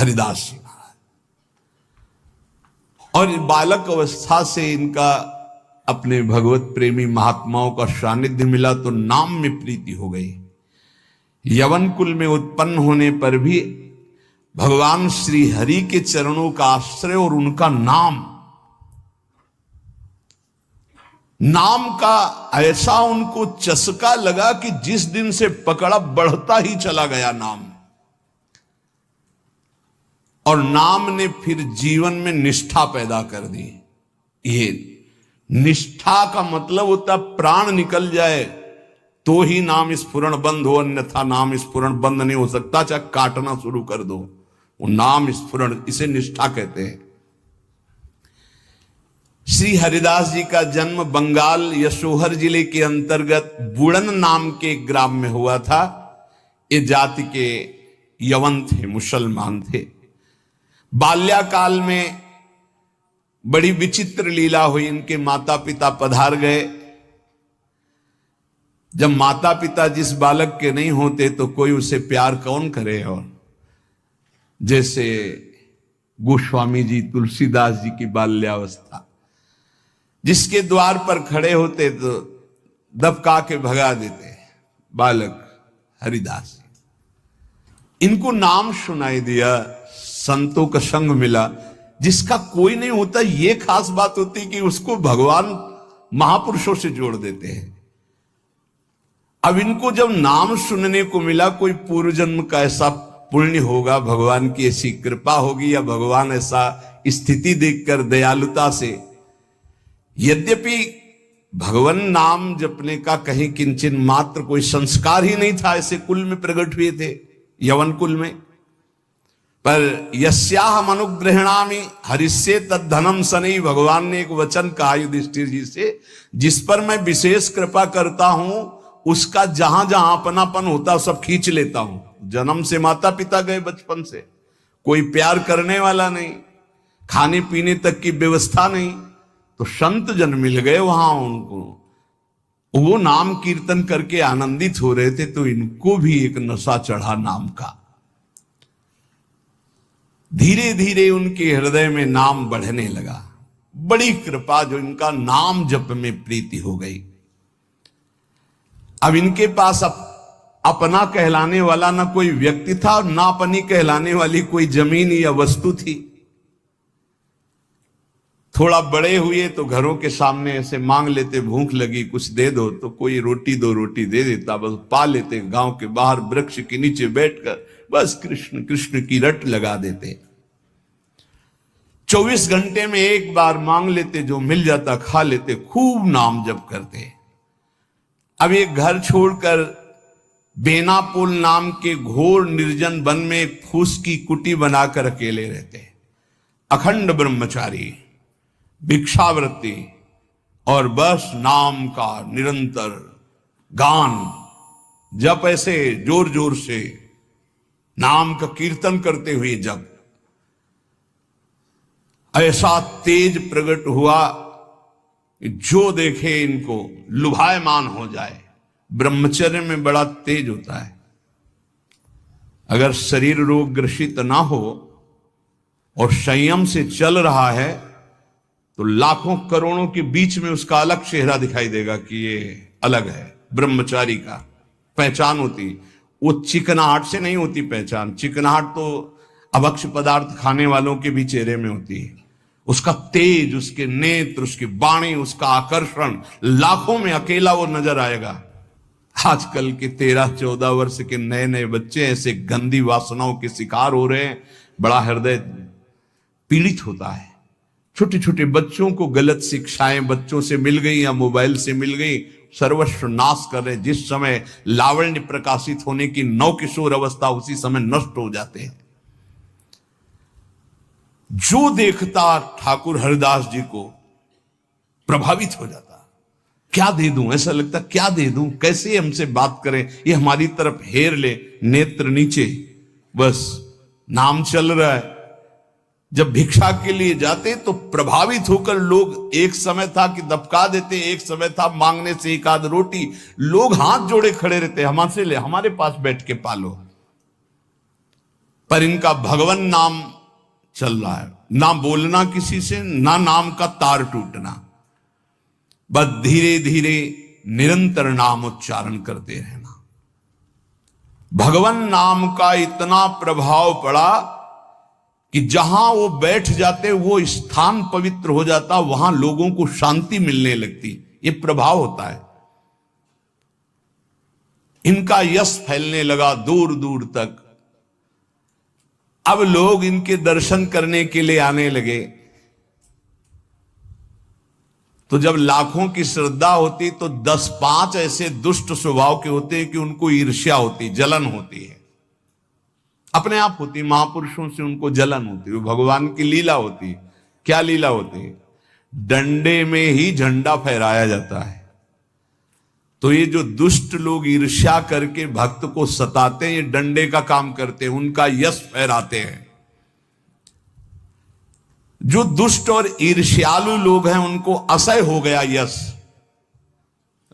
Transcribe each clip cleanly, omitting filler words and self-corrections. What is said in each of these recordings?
हरिदास जी महाराज। और बालक अवस्था से इनका अपने भगवत प्रेमी महात्माओं का सानिध्य मिला तो नाम में प्रीति हो गई। यवन कुल में उत्पन्न होने पर भी भगवान श्री हरि के चरणों का आश्रय और उनका नाम का ऐसा उनको चस्का लगा कि जिस दिन से पकड़ा बढ़ता ही चला गया नाम। और नाम ने फिर जीवन में निष्ठा पैदा कर दी। ये निष्ठा का मतलब होता प्राण निकल जाए तो ही नाम स्फुरण बंद हो, अन्यथा नाम स्फुरण बंद नहीं हो सकता। चाहे काटना शुरू कर दो, वो नाम स्फुरण, इसे निष्ठा कहते हैं। श्री हरिदास जी का जन्म बंगाल यशोहर जिले के अंतर्गत बुड़न नाम के ग्राम में हुआ था। ये जाति के यवन थे, मुसलमान थे। बाल्याकाल में बड़ी विचित्र लीला हुई। इनके माता पिता पधार गए। जब माता पिता जिस बालक के नहीं होते तो कोई उसे प्यार कौन करे। और जैसे गोस्वामी जी, तुलसीदास जी की बाल्यावस्था, जिसके द्वार पर खड़े होते तो दबका के भगा देते, बालक हरिदास। इनको नाम सुनाई दिया, संतों का संग मिला। जिसका कोई नहीं होता, ये खास बात होती कि उसको भगवान महापुरुषों से जोड़ देते हैं। अब इनको जब नाम सुनने को मिला, कोई पूर्व जन्म का ऐसा पुण्य होगा, भगवान की ऐसी कृपा होगी, या भगवान ऐसा स्थिति देखकर दयालुता से, यद्यपि भगवान नाम जपने का कहीं किंचन मात्र कोई संस्कार ही नहीं था, ऐसे कुल में प्रकट हुए थे, यवन कुल में। पर यस्याहम अनुग्रहणामि हरिष्ये तद्धनम सनई, भगवान ने एक वचन कहा युधिष्ठिर जी से, जिस पर मैं विशेष कृपा करता हूं उसका जहां जहां अपनापन होता सब खींच लेता हूं। जन्म से माता पिता गए, बचपन से कोई प्यार करने वाला नहीं, खाने पीने तक की व्यवस्था नहीं, तो संत जन मिल गए वहां उनको। वो नाम कीर्तन करके आनंदित हो रहे थे, तो इनको भी एक नशा चढ़ा नाम का। धीरे धीरे उनके हृदय में नाम बढ़ने लगा। बड़ी कृपा जो इनका नाम जप में प्रीति हो गई। अब इनके पास अपना कहलाने वाला ना कोई व्यक्ति था, और ना अपनी कहलाने वाली कोई जमीन या वस्तु थी। थोड़ा बड़े हुए तो घरों के सामने ऐसे मांग लेते, भूख लगी कुछ दे दो, तो कोई रोटी दो रोटी दे देता, बस पा लेते। गांव के बाहर वृक्ष के नीचे बैठकर बस कृष्ण कृष्ण की रट लगा देते। 24 घंटे में एक बार मांग लेते, जो मिल जाता खा लेते, खूब नाम जप करते। अब एक घर छोड़कर बेनापुल नाम के घोर निर्जन वन में एक फूस की कुटी बनाकर अकेले रहते। अखंड ब्रह्मचारी, भिक्षावृत्ति, और बस नाम का निरंतर गान जप, ऐसे जोर जोर से नाम का कीर्तन करते हुए जब ऐसा तेज प्रकट हुआ जो देखे इनको लुभायमान हो जाए। ब्रह्मचर्य में बड़ा तेज होता है। अगर शरीर रोग ग्रसित ना हो और संयम से चल रहा है तो लाखों करोड़ों के बीच में उसका अलग चेहरा दिखाई देगा कि ये अलग है। ब्रह्मचारी का पहचान होती, वो चिकनाहट से नहीं होती पहचान। चिकनाहट तो अभक्ष पदार्थ खाने वालों के भी चेहरे में होती है। उसका तेज, उसके नेत्र, उसकी वाणी, उसका आकर्षण, लाखों में अकेला वो नजर आएगा। आजकल के 13-14 वर्ष के नए नए बच्चे ऐसे गंदी वासनाओं के शिकार हो रहे हैं, बड़ा हृदय पीड़ित होता है। छोटे छोटे बच्चों को गलत शिक्षाएं बच्चों से मिल गई या मोबाइल से मिल गई, सर्वस्व नाश कर रहे। जिस समय लावण्य प्रकाशित होने की नवकिशोर अवस्था, उसी समय नष्ट हो जाते हैं। जो देखता ठाकुर हरिदास जी को प्रभावित हो जाता। क्या दे दूं, ऐसा लगता क्या दे दूं, कैसे हमसे बात करें, ये हमारी तरफ हेर ले, नेत्र नीचे, बस नाम चल रहा है। जब भिक्षा के लिए जाते तो प्रभावित होकर लोग, एक समय था कि दबका देते, एक समय था मांगने से एक आध रोटी, लोग हाथ जोड़े खड़े रहते, हमसे ले, हमारे पास बैठ के पालो। पर इनका भगवान नाम चल रहा है, ना बोलना किसी से, ना नाम का तार टूटना, बस धीरे धीरे निरंतर नाम उच्चारण करते रहना। भगवान नाम का इतना प्रभाव पड़ा कि जहां वो बैठ जाते वो स्थान पवित्र हो जाता, वहां लोगों को शांति मिलने लगती। ये प्रभाव होता है। इनका यश फैलने लगा दूर दूर तक। अब लोग इनके दर्शन करने के लिए आने लगे। तो जब लाखों की श्रद्धा होती तो 10-5 ऐसे दुष्ट स्वभाव के होते हैं कि उनको ईर्ष्या होती, जलन होती है, अपने आप होती। महापुरुषों से उनको जलन होती है। वो भगवान की लीला होती है। क्या लीला होती है? डंडे में ही झंडा फहराया जाता है। तो ये जो दुष्ट लोग ईर्ष्या करके भक्त को सताते हैं, ये डंडे का काम करते हैं, उनका यश फहराते हैं। जो दुष्ट और ईर्ष्यालु लोग हैं उनको असह्य हो गया यश।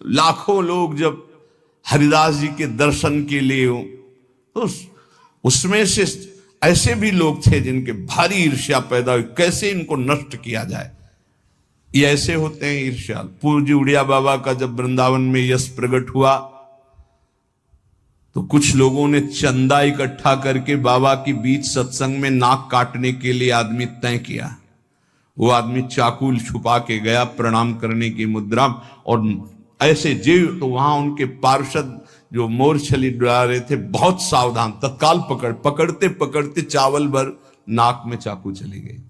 लाखों लोग जब हरिदास जी के दर्शन के लिए हो, तो उसमें से ऐसे भी लोग थे जिनके भारी ईर्ष्या पैदा हुई, कैसे इनको नष्ट किया जाए। ये ऐसे होते हैं ईर्ष्याल। पूज्य उड़िया बाबा का जब वृंदावन में यश प्रकट हुआ तो कुछ लोगों ने चंदा इकट्ठा करके बाबा की बीच सत्संग में नाक काटने के लिए आदमी तय किया। वो आदमी चाकू छुपा के गया प्रणाम करने की मुद्रा, और ऐसे जीव तो वहां उनके पार्षद जो मोरछली डरा रहे थे बहुत सावधान, तत्काल पकड़ते पकड़ते चावल भर नाक में चाकू चली गई।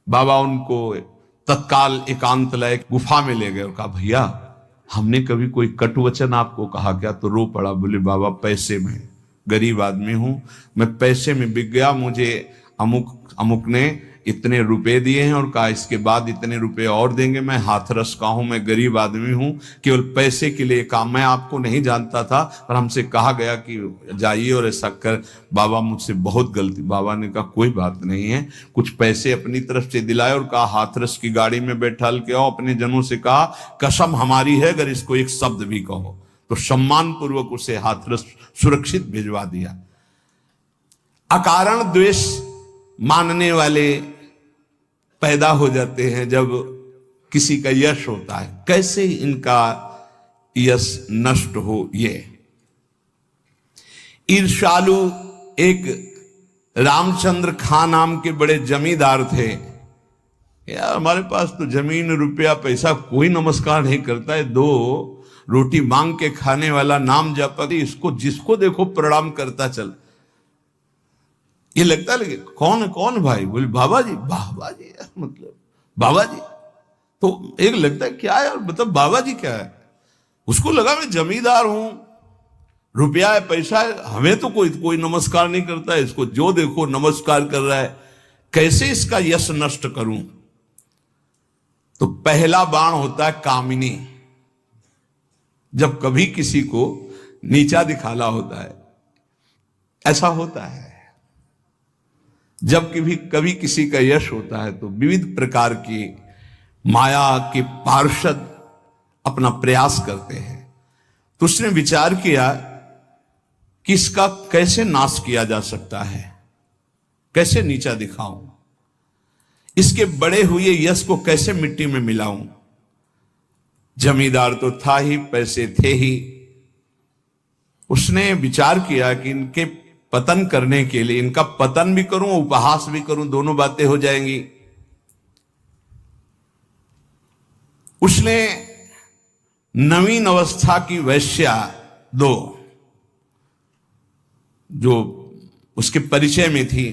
बाबा उनको तत्काल एकांत लाए गुफा में ले गए और कहा, भैया हमने कभी कोई कट वचन आपको कहा क्या? तो रो पड़ा। बोले, बाबा पैसे में, गरीब आदमी हूं मैं, पैसे में बिक गया। मुझे अमुक अमुक ने इतने रुपए दिए हैं और कहा इसके बाद इतने रुपए और देंगे। मैं हाथरस का हूं, मैं गरीब आदमी हूं, केवल पैसे के लिए काम। मैं आपको नहीं जानता था, पर हमसे कहा गया कि जाइए और ऐसा कर। बाबा मुझसे बहुत गलती। बाबा ने कहा कोई बात नहीं है, कुछ पैसे अपनी तरफ से दिलाए और कहा हाथरस की गाड़ी में बैठा के आओ। अपने जनों से कहा कसम हमारी है अगर इसको एक शब्द भी कहो, तो सम्मान पूर्वक उसे हाथरस सुरक्षित भिजवा दिया। अकारण द्वेष मानने वाले पैदा हो जाते हैं जब किसी का यश होता है। कैसे इनका यश नष्ट हो? ये ईर्ष्यालु एक रामचंद्र खान नाम के बड़े जमींदार थे। यार हमारे पास तो जमीन रुपया पैसा, कोई नमस्कार नहीं करता है। 2 रोटी मांग के खाने वाला, नाम जपती, इसको जिसको देखो प्रणाम करता चल। ये लगता है कौन भाई? बोले बाबा जी। बाबा जी मतलब बाबा जी तो एक लगता है क्या यार, मतलब बाबा जी क्या है? उसको लगा मैं जमींदार हूं, रुपया है, पैसा है, हमें तो कोई नमस्कार नहीं करता है, इसको जो देखो नमस्कार कर रहा है। कैसे इसका यश नष्ट करूं? तो पहला बाण होता है कामिनी। जब कभी किसी को नीचा दिखाना होता है, ऐसा होता है। जब कभी किसी का यश होता है तो विविध प्रकार की माया के पार्षद अपना प्रयास करते हैं। तो उसने विचार किया कि इसका कैसे नाश किया जा सकता है, कैसे नीचा दिखाऊं, इसके बड़े हुए यश को कैसे मिट्टी में मिलाऊं। जमींदार तो था ही, पैसे थे ही। उसने विचार किया कि इनके पतन करने के लिए, इनका पतन भी करूं, उपहास भी करूं, दोनों बातें हो जाएंगी। उसने नवीन अवस्था की वैश्या 2 जो उसके परिचय में थी,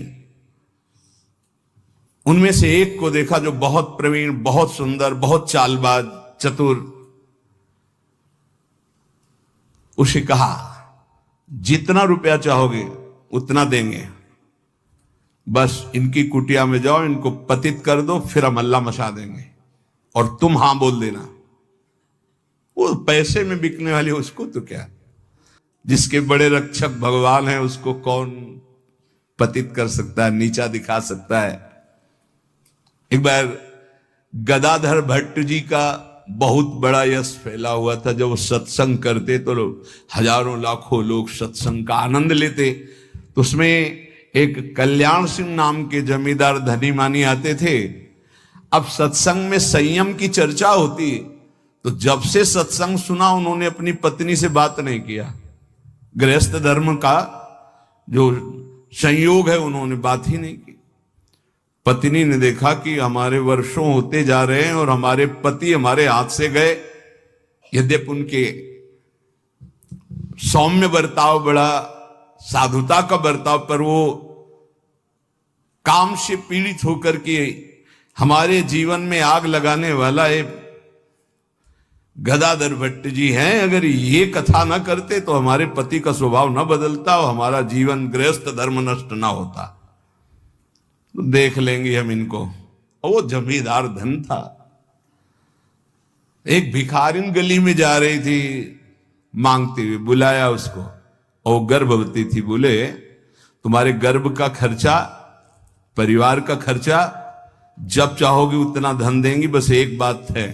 उनमें से एक को देखा जो बहुत प्रवीण, बहुत सुंदर, बहुत चालबाज, चतुर। उसे कहा जितना रुपया चाहोगे उतना देंगे, बस इनकी कुटिया में जाओ, इनको पतित कर दो, फिर हम अल्लाह मचा देंगे और तुम हां बोल देना। वो पैसे में बिकने वाली उसको तो क्या, जिसके बड़े रक्षक भगवान है उसको कौन पतित कर सकता है, नीचा दिखा सकता है। एक बार गदाधर भट्ट जी का बहुत बड़ा यश फैला हुआ था। जब वो सत्संग करते तो हजारों लाखों लोग सत्संग का आनंद लेते। तो उसमें एक कल्याण सिंह नाम के जमींदार धनी मानी आते थे। अब सत्संग में संयम की चर्चा होती, तो जब से सत्संग सुना उन्होंने अपनी पत्नी से बात नहीं किया। गृहस्थ धर्म का जो संयोग है उन्होंने बात ही नहीं की। पत्नी ने देखा कि हमारे वर्षों होते जा रहे हैं और हमारे पति हमारे हाथ से गए। यद्यपि उनके सौम्य बर्ताव, बड़ा साधुता का बर्ताव, पर वो काम से पीड़ित होकर के हमारे जीवन में आग लगाने वाला एक गदाधर भट्ट जी हैं। अगर ये कथा ना करते तो हमारे पति का स्वभाव ना बदलता और हमारा जीवन गृहस्थ धर्म नष्ट ना होता। तो देख लेंगे हम इनको। और वो जमींदार धन था। एक भिखारिन गली में जा रही थी मांगते हुए, बुलाया उसको, और गर्भवती थी। बोले तुम्हारे गर्भ का खर्चा, परिवार का खर्चा जब चाहोगे उतना धन देंगी, बस एक बात है।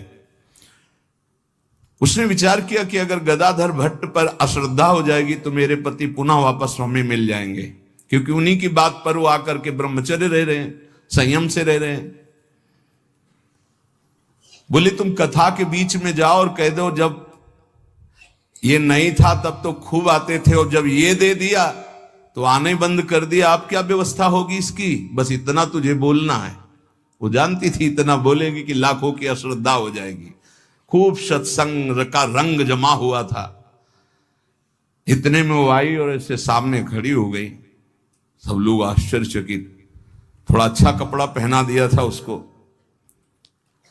उसने विचार किया कि अगर गदाधर भट्ट पर अश्रद्धा हो जाएगी तो मेरे पति पुनः वापस हमें मिल जाएंगे, क्योंकि उन्हीं की बात पर वो आकर के ब्रह्मचर्य रह रहे हैं, संयम से रह रहे हैं। बोले तुम कथा के बीच में जाओ और कह दो जब ये नहीं था तब तो खूब आते थे और जब ये दे दिया तो आने बंद कर दिया, अब क्या व्यवस्था होगी इसकी, बस इतना तुझे बोलना है। वो जानती थी इतना बोलेगी कि लाखों की अश्रद्धा हो जाएगी। खूब सत्संग का रंग जमा हुआ था। इतने में वो आई और ऐसे सामने खड़ी हो गई। सब लोग आश्चर्यचकित। थोड़ा अच्छा कपड़ा पहना दिया था उसको।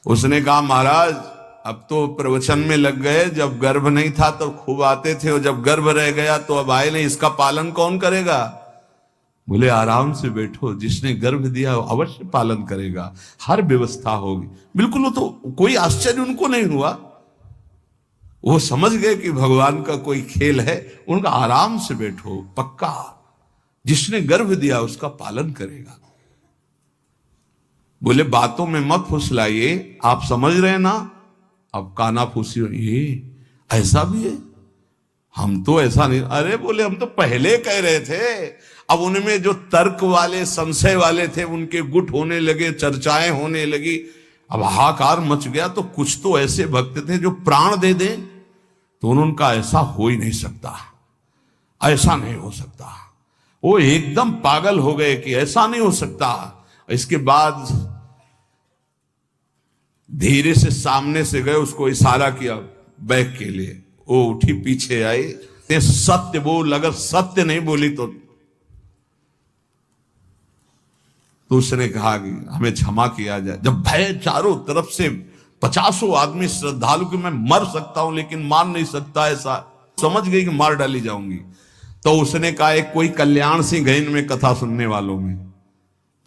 उसने कहा महाराज अब तो प्रवचन में लग गए, जब गर्भ नहीं था तो खूब आते थे और जब गर्भ रह गया तो अब आए नहीं, इसका पालन कौन करेगा। बोले आराम से बैठो, जिसने गर्भ दिया अवश्य पालन करेगा, हर व्यवस्था होगी। बिल्कुल, वो तो कोई आश्चर्य उनको नहीं हुआ। वो समझ गए कि भगवान का कोई खेल है। उनका आराम से बैठो, पक्का जिसने गर्भ दिया उसका पालन करेगा। बोले बातों में मत फुसलाइए, आप समझ रहे ना। अब काना फूसी, ये ऐसा भी है, हम तो ऐसा नहीं। अरे बोले हम तो पहले कह रहे थे। अब उनमें जो तर्क वाले, संशय वाले थे उनके गुट होने लगे, चर्चाएं होने लगी। अब हाहाकार मच गया। तो कुछ तो ऐसे भक्त थे जो प्राण दे दें, तो उनका ऐसा हो ही नहीं सकता, ऐसा नहीं हो सकता। वो एकदम पागल हो गए कि ऐसा नहीं हो सकता। इसके बाद धीरे से सामने से गए, उसको इशारा किया बैग के लिए। वो उठी, पीछे आई। सत्य बोल, अगर सत्य नहीं बोली तो उसने कहा कि हमें क्षमा किया जाए। जब भय चारों तरफ से 50 आदमी श्रद्धालु कि मैं मर सकता हूं लेकिन मार नहीं सकता, ऐसा समझ गई कि मार डाली जाऊंगी। तो उसने कहा एक कोई कल्याण सिंह गए इनमें कथा सुनने वालों में,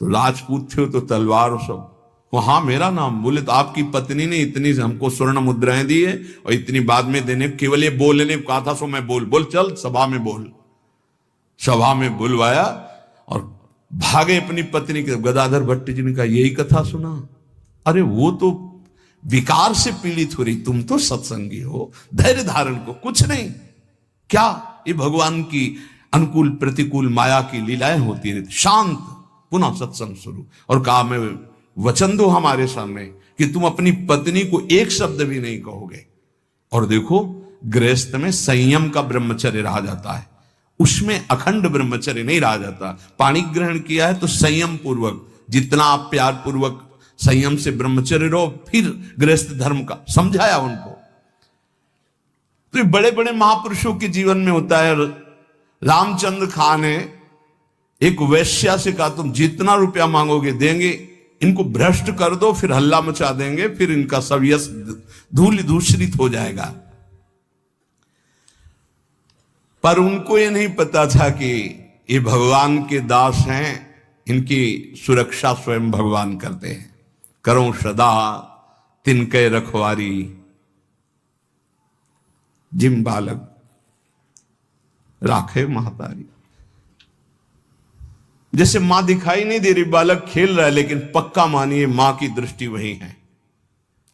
तो राजपूत थे तो तलवार और सब। हाँ मेरा नाम। बोले तो आपकी पत्नी ने इतनी हमको स्वर्ण मुद्राएं दी है और इतनी बाद में देने, केवल ये बोलने को कहा था, सो मैं बोल चल सभा में बोल। सभा में बुलवाया और भागे अपनी पत्नी के। गदाधर भट्ट जी ने कहा यही कथा सुना। अरे वो तो विकार से पीड़ित हो रही, तुम तो सत्संगी हो, धैर्य धारण को कुछ नहीं। क्या ये भगवान की अनुकूल प्रतिकूल माया की लीलाएं होती रहती। शांत, पुनः सत्संग शुरू। और कहा मैं वचन दो हमारे सामने कि तुम अपनी पत्नी को एक शब्द भी नहीं कहोगे। और देखो गृहस्थ में संयम का ब्रह्मचर्य रहा जाता है, उसमें अखंड ब्रह्मचर्य नहीं रहा जाता। पानी ग्रहण किया है तो संयम पूर्वक, जितना आप प्यार पूर्वक संयम से ब्रह्मचर्य रहो, फिर गृहस्थ धर्म का समझाया उनको। तो ये बड़े बड़े महापुरुषों के जीवन में होता है। रामचंद्र खां ने एक वैश्या से कहा तुम जितना रुपया मांगोगे देंगे, इनको भ्रष्ट कर दो, फिर हल्ला मचा देंगे, फिर इनका सब यश धूल दूषित हो जाएगा। पर उनको ये नहीं पता था कि ये भगवान के दास हैं, इनकी सुरक्षा स्वयं भगवान करते हैं। करो सदा तिनके रखवारी, जिम बालक राखे महतारी। जैसे मां दिखाई नहीं दे रही, बालक खेल रहा है, लेकिन पक्का मानिए मां की दृष्टि वहीं है,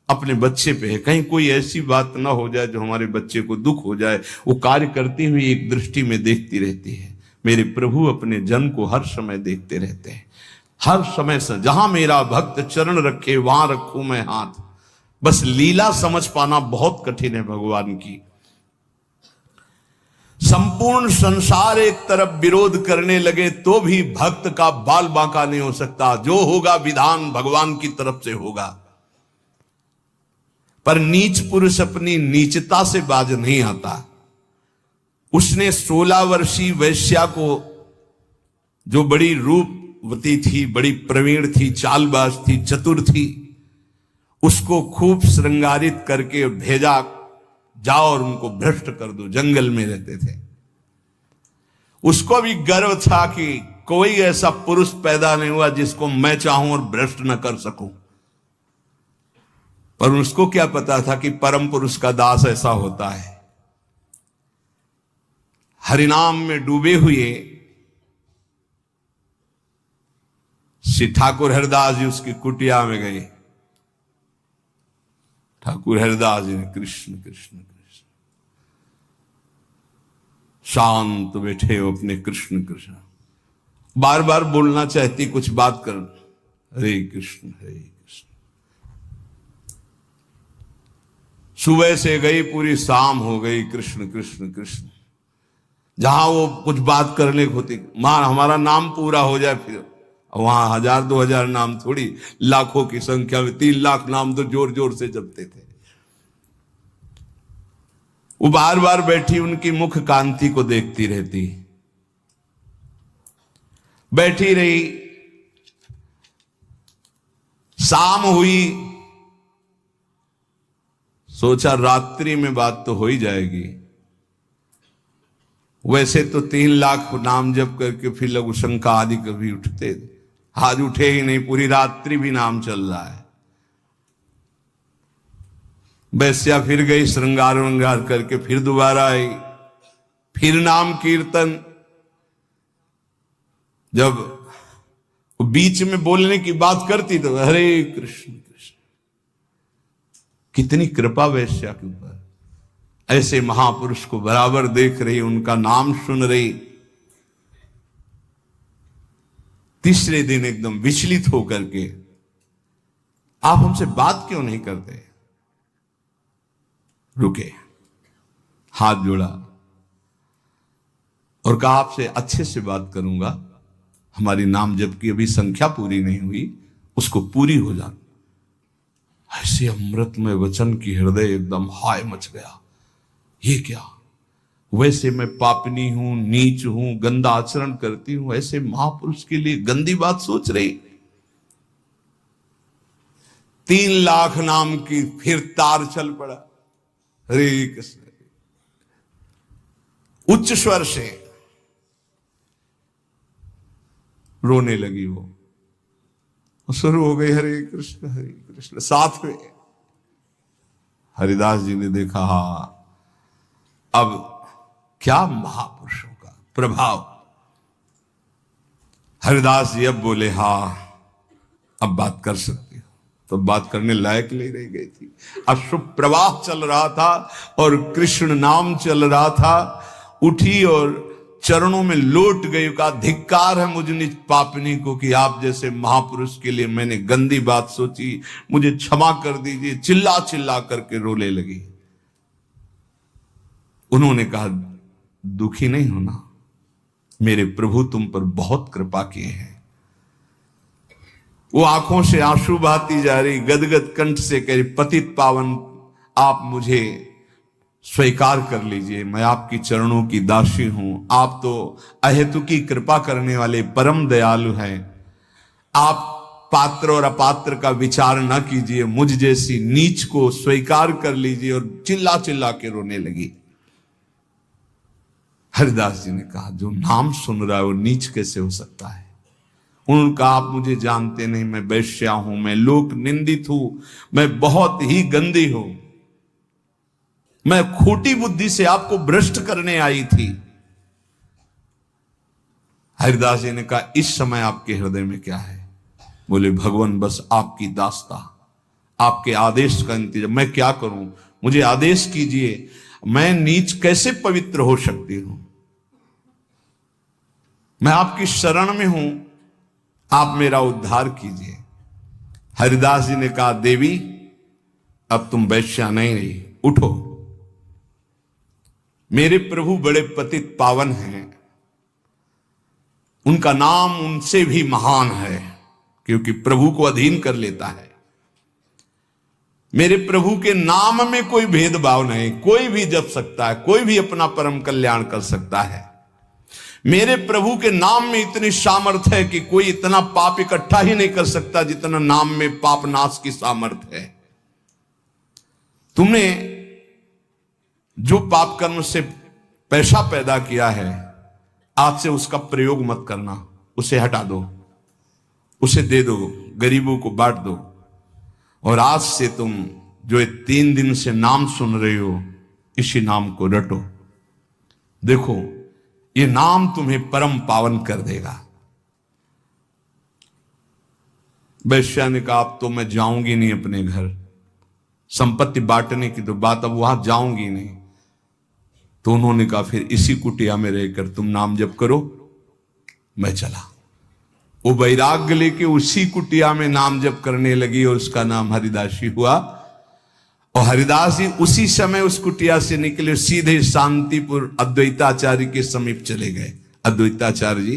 अपने बच्चे पे है। कहीं कोई ऐसी बात ना हो जाए जो हमारे बच्चे को दुख हो जाए। वो कार्य करती हुई एक दृष्टि में देखती रहती है। मेरे प्रभु अपने जन को हर समय देखते रहते हैं, हर समय से। जहां मेरा भक्त चरण रखे वहां रखूं मैं हाथ। बस लीला समझ पाना बहुत कठिन है भगवान की। संपूर्ण संसार एक तरफ विरोध करने लगे तो भी भक्त का बाल बांका नहीं हो सकता। जो होगा विधान भगवान की तरफ से होगा। पर नीच पुरुष अपनी नीचता से बाज नहीं आता। उसने 16 वर्षीय वैश्या को, जो बड़ी रूपवती थी, बड़ी प्रवीण थी, चालबाज थी, चतुर थी, उसको खूब श्रृंगारित करके भेजा, जाओ और उनको भ्रष्ट कर दो। जंगल में रहते थे। उसको भी गर्व था कि कोई ऐसा पुरुष पैदा नहीं हुआ जिसको मैं चाहूं और भ्रष्ट न कर सकूं। पर उसको क्या पता था कि परम पुरुष का दास ऐसा होता है। हरिनाम में डूबे हुए श्री ठाकुर हरिदास जी उसकी कुटिया में गए। ठाकुर हरिदास जी ने कृष्ण कृष्ण कृष्ण, शांत बैठे हो अपने कृष्ण कृष्ण, बार बार बोलना चाहती कुछ बात कर, हरे कृष्ण हरे कृष्ण। सुबह से गई पूरी शाम हो गई, कृष्ण कृष्ण कृष्ण। जहां वो कुछ बात करने को होती, मां हमारा नाम पूरा हो जाए, फिर वहां 1000-2000 नाम थोड़ी, लाखों की संख्या में 3 लाख नाम तो जोर जोर से जपते थे। वो बार बार बैठी उनकी मुख कांति को देखती रहती, बैठी रही। शाम हुई, सोचा रात्रि में बात तो हो ही जाएगी। वैसे तो 3 लाख नाम जप करके फिर लघु शंका आदि कभी उठते, आज उठे ही नहीं, पूरी रात्रि भी नाम चल रहा है। वैश्या फिर गई, श्रृंगार वंगार करके फिर दोबारा आई, फिर नाम कीर्तन। जब बीच में बोलने की बात करती तो हरे कृष्ण कृष्ण। कितनी कृपा वैश्या के ऊपर। ऐसे महापुरुष को बराबर देख रही, उनका नाम सुन रही। तीसरे दिन एकदम विचलित होकर के, आप हमसे बात क्यों नहीं करते? रुके, हाथ जोड़ा और कहा आपसे अच्छे से बात करूंगा। हमारी नाम जप की अभी संख्या पूरी नहीं हुई, उसको पूरी हो जाए। ऐसे अमृतमय वचन की हृदय एकदम हाय मच गया। ये क्या? वैसे मैं पापनी हूं, नीच हूं, गंदा आचरण करती हूं, ऐसे महापुरुष के लिए गंदी बात सोच रही। 3 लाख नाम की फिर तार चल पड़ा, हरे कृष्ण। उच्च स्वर से रोने लगी वो, शुरू हो गई हरे कृष्ण हरे कृष्ण। साथ में हरिदास जी ने देखा, हा अब क्या महापुरुषों का प्रभाव। हरिदास जी अब बोले, हा अब बात कर सकती हो। तो बात करने लायक नहीं रह गई थी। अश्रुप प्रवाह चल रहा था और कृष्ण नाम चल रहा था। उठी और चरणों में लौट गई, का धिक्कार है मुझ निज पापनी को कि आप जैसे महापुरुष के लिए मैंने गंदी बात सोची, मुझे क्षमा कर दीजिए। चिल्ला चिल्ला करके रोने लगी। उन्होंने कहा, दुखी नहीं होना, मेरे प्रभु तुम पर बहुत कृपा किए हैं। वो आंखों से आंसू बहाती जा रही, गदगद कंठ से कह रही, पतित पावन आप मुझे स्वीकार कर लीजिए, मैं आपकी चरणों की दासी हूं। आप तो अहेतु की कृपा करने वाले परम दयालु हैं। आप पात्र और अपात्र का विचार न कीजिए, मुझ जैसी नीच को स्वीकार कर लीजिए। और चिल्ला चिल्ला के रोने लगी। हरिदास जी ने कहा, जो नाम सुन रहा है वो नीच कैसे हो सकता है? उन्होंने कहा, आप मुझे जानते नहीं, मैं वैश्या हूं, मैं लोक निंदित हूं, मैं बहुत ही गंदी हूं, मैं खोटी बुद्धि से आपको भ्रष्ट करने आई थी। हरिदास जी ने कहा, इस समय आपके हृदय में क्या है? बोले, भगवान बस आपकी दास्ता, आपके आदेश का इंतजार। मैं क्या करूं? मुझे आदेश कीजिए। मैं नीच कैसे पवित्र हो सकती हूं? मैं आपकी शरण में हूं, आप मेरा उद्धार कीजिए। हरिदास जी ने कहा, देवी अब तुम वैश्या नहीं रही, उठो। मेरे प्रभु बड़े पतित पावन हैं, उनका नाम उनसे भी महान है, क्योंकि प्रभु को अधीन कर लेता है। मेरे प्रभु के नाम में कोई भेदभाव नहीं, कोई भी जप सकता है, कोई भी अपना परम कल्याण कर सकता है। मेरे प्रभु के नाम में इतनी सामर्थ्य है कि कोई इतना पाप इकट्ठा ही नहीं कर सकता जितना नाम में पाप नाश की सामर्थ्य है। तुमने जो पाप कर्म से पैसा पैदा किया है, आज से उसका प्रयोग मत करना, उसे हटा दो, उसे दे दो, गरीबों को बांट दो। और आज से तुम जो 3 दिन से नाम सुन रहे हो, इसी नाम को रटो। देखो, ये नाम तुम्हें परम पावन कर देगा। वैश्या ने कहा, अब तो मैं जाऊंगी नहीं अपने घर, संपत्ति बांटने की तो बात, अब वहां जाऊंगी नहीं। तो उन्होंने कहा, फिर इसी कुटिया में रहकर तुम नाम जप करो, मैं चला। वो वैराग्य लेके उसी कुटिया में नाम जप करने लगी और उसका नाम हरिदासी हुआ। और हरिदास जी उसी समय उस कुटिया से निकले, सीधे शांतिपुर अद्वैताचार्य के समीप चले गए। अद्वैताचार्य जी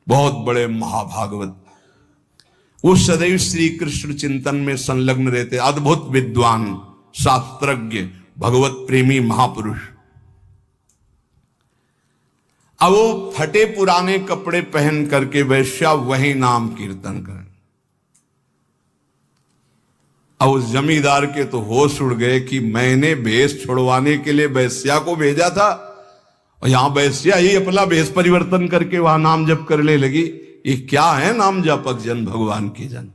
बहुत बड़े महाभागवत, वो सदैव श्री कृष्ण चिंतन में संलग्न रहते, अद्भुत विद्वान, शास्त्रज्ञ, भगवत प्रेमी महापुरुष। अब वो फटे पुराने कपड़े पहन करके वैश्या वही नाम कीर्तन करें। अब उस जमींदार के तो होश उड़ गए कि मैंने भेष छुड़वाने के लिए वैश्या को भेजा था, और यहां वैश्या ही अपना भेष परिवर्तन करके वहां नाम जप करने लगी। ये क्या है नाम जपक जन, भगवान के जन।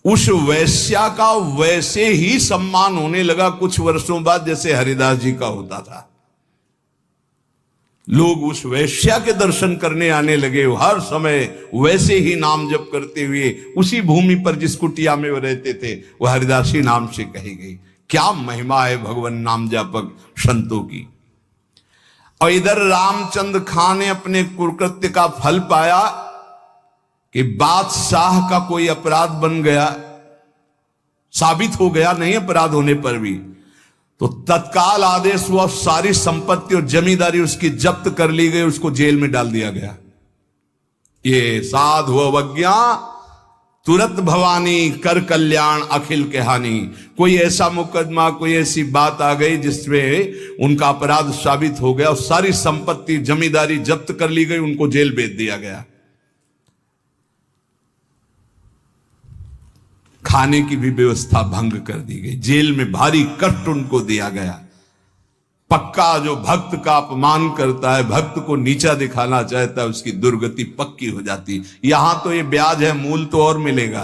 उस वैश्या का वैसे ही सम्मान होने लगा कुछ वर्षों बाद जैसे हरिदास जी का होता था। लोग उस वैश्या के दर्शन करने आने लगे, हर समय वैसे ही नाम जप करते हुए उसी भूमि पर जिस कुटिया में वो रहते थे, वह हरिदासी नाम से कही गई। क्या महिमा है भगवान नाम जापक संतों की। और इधर रामचंद्र खां ने अपने कुकृत्य का फल पाया कि बादशाह का कोई अपराध बन गया, साबित हो गया, नहीं अपराध होने पर भी, तो तत्काल आदेश हुआ, सारी संपत्ति और जमींदारी उसकी जब्त कर ली गई, उसको जेल में डाल दिया गया। ये साधु अवज्ञा तुरंत भवानी, कर कल्याण अखिल के हानि। कोई ऐसा मुकदमा, कोई ऐसी बात आ गई जिसमें उनका अपराध साबित हो गया और सारी संपत्ति जमींदारी जब्त कर ली गई, उनको जेल भेज दिया गया। खाने की भी व्यवस्था भंग कर दी गई, जेल में भारी कष्ट उनको दिया गया। पक्का जो भक्त का अपमान करता है, भक्त को नीचा दिखाना चाहता है, उसकी दुर्गति पक्की हो जाती। यहां तो ये ब्याज है, मूल तो और मिलेगा।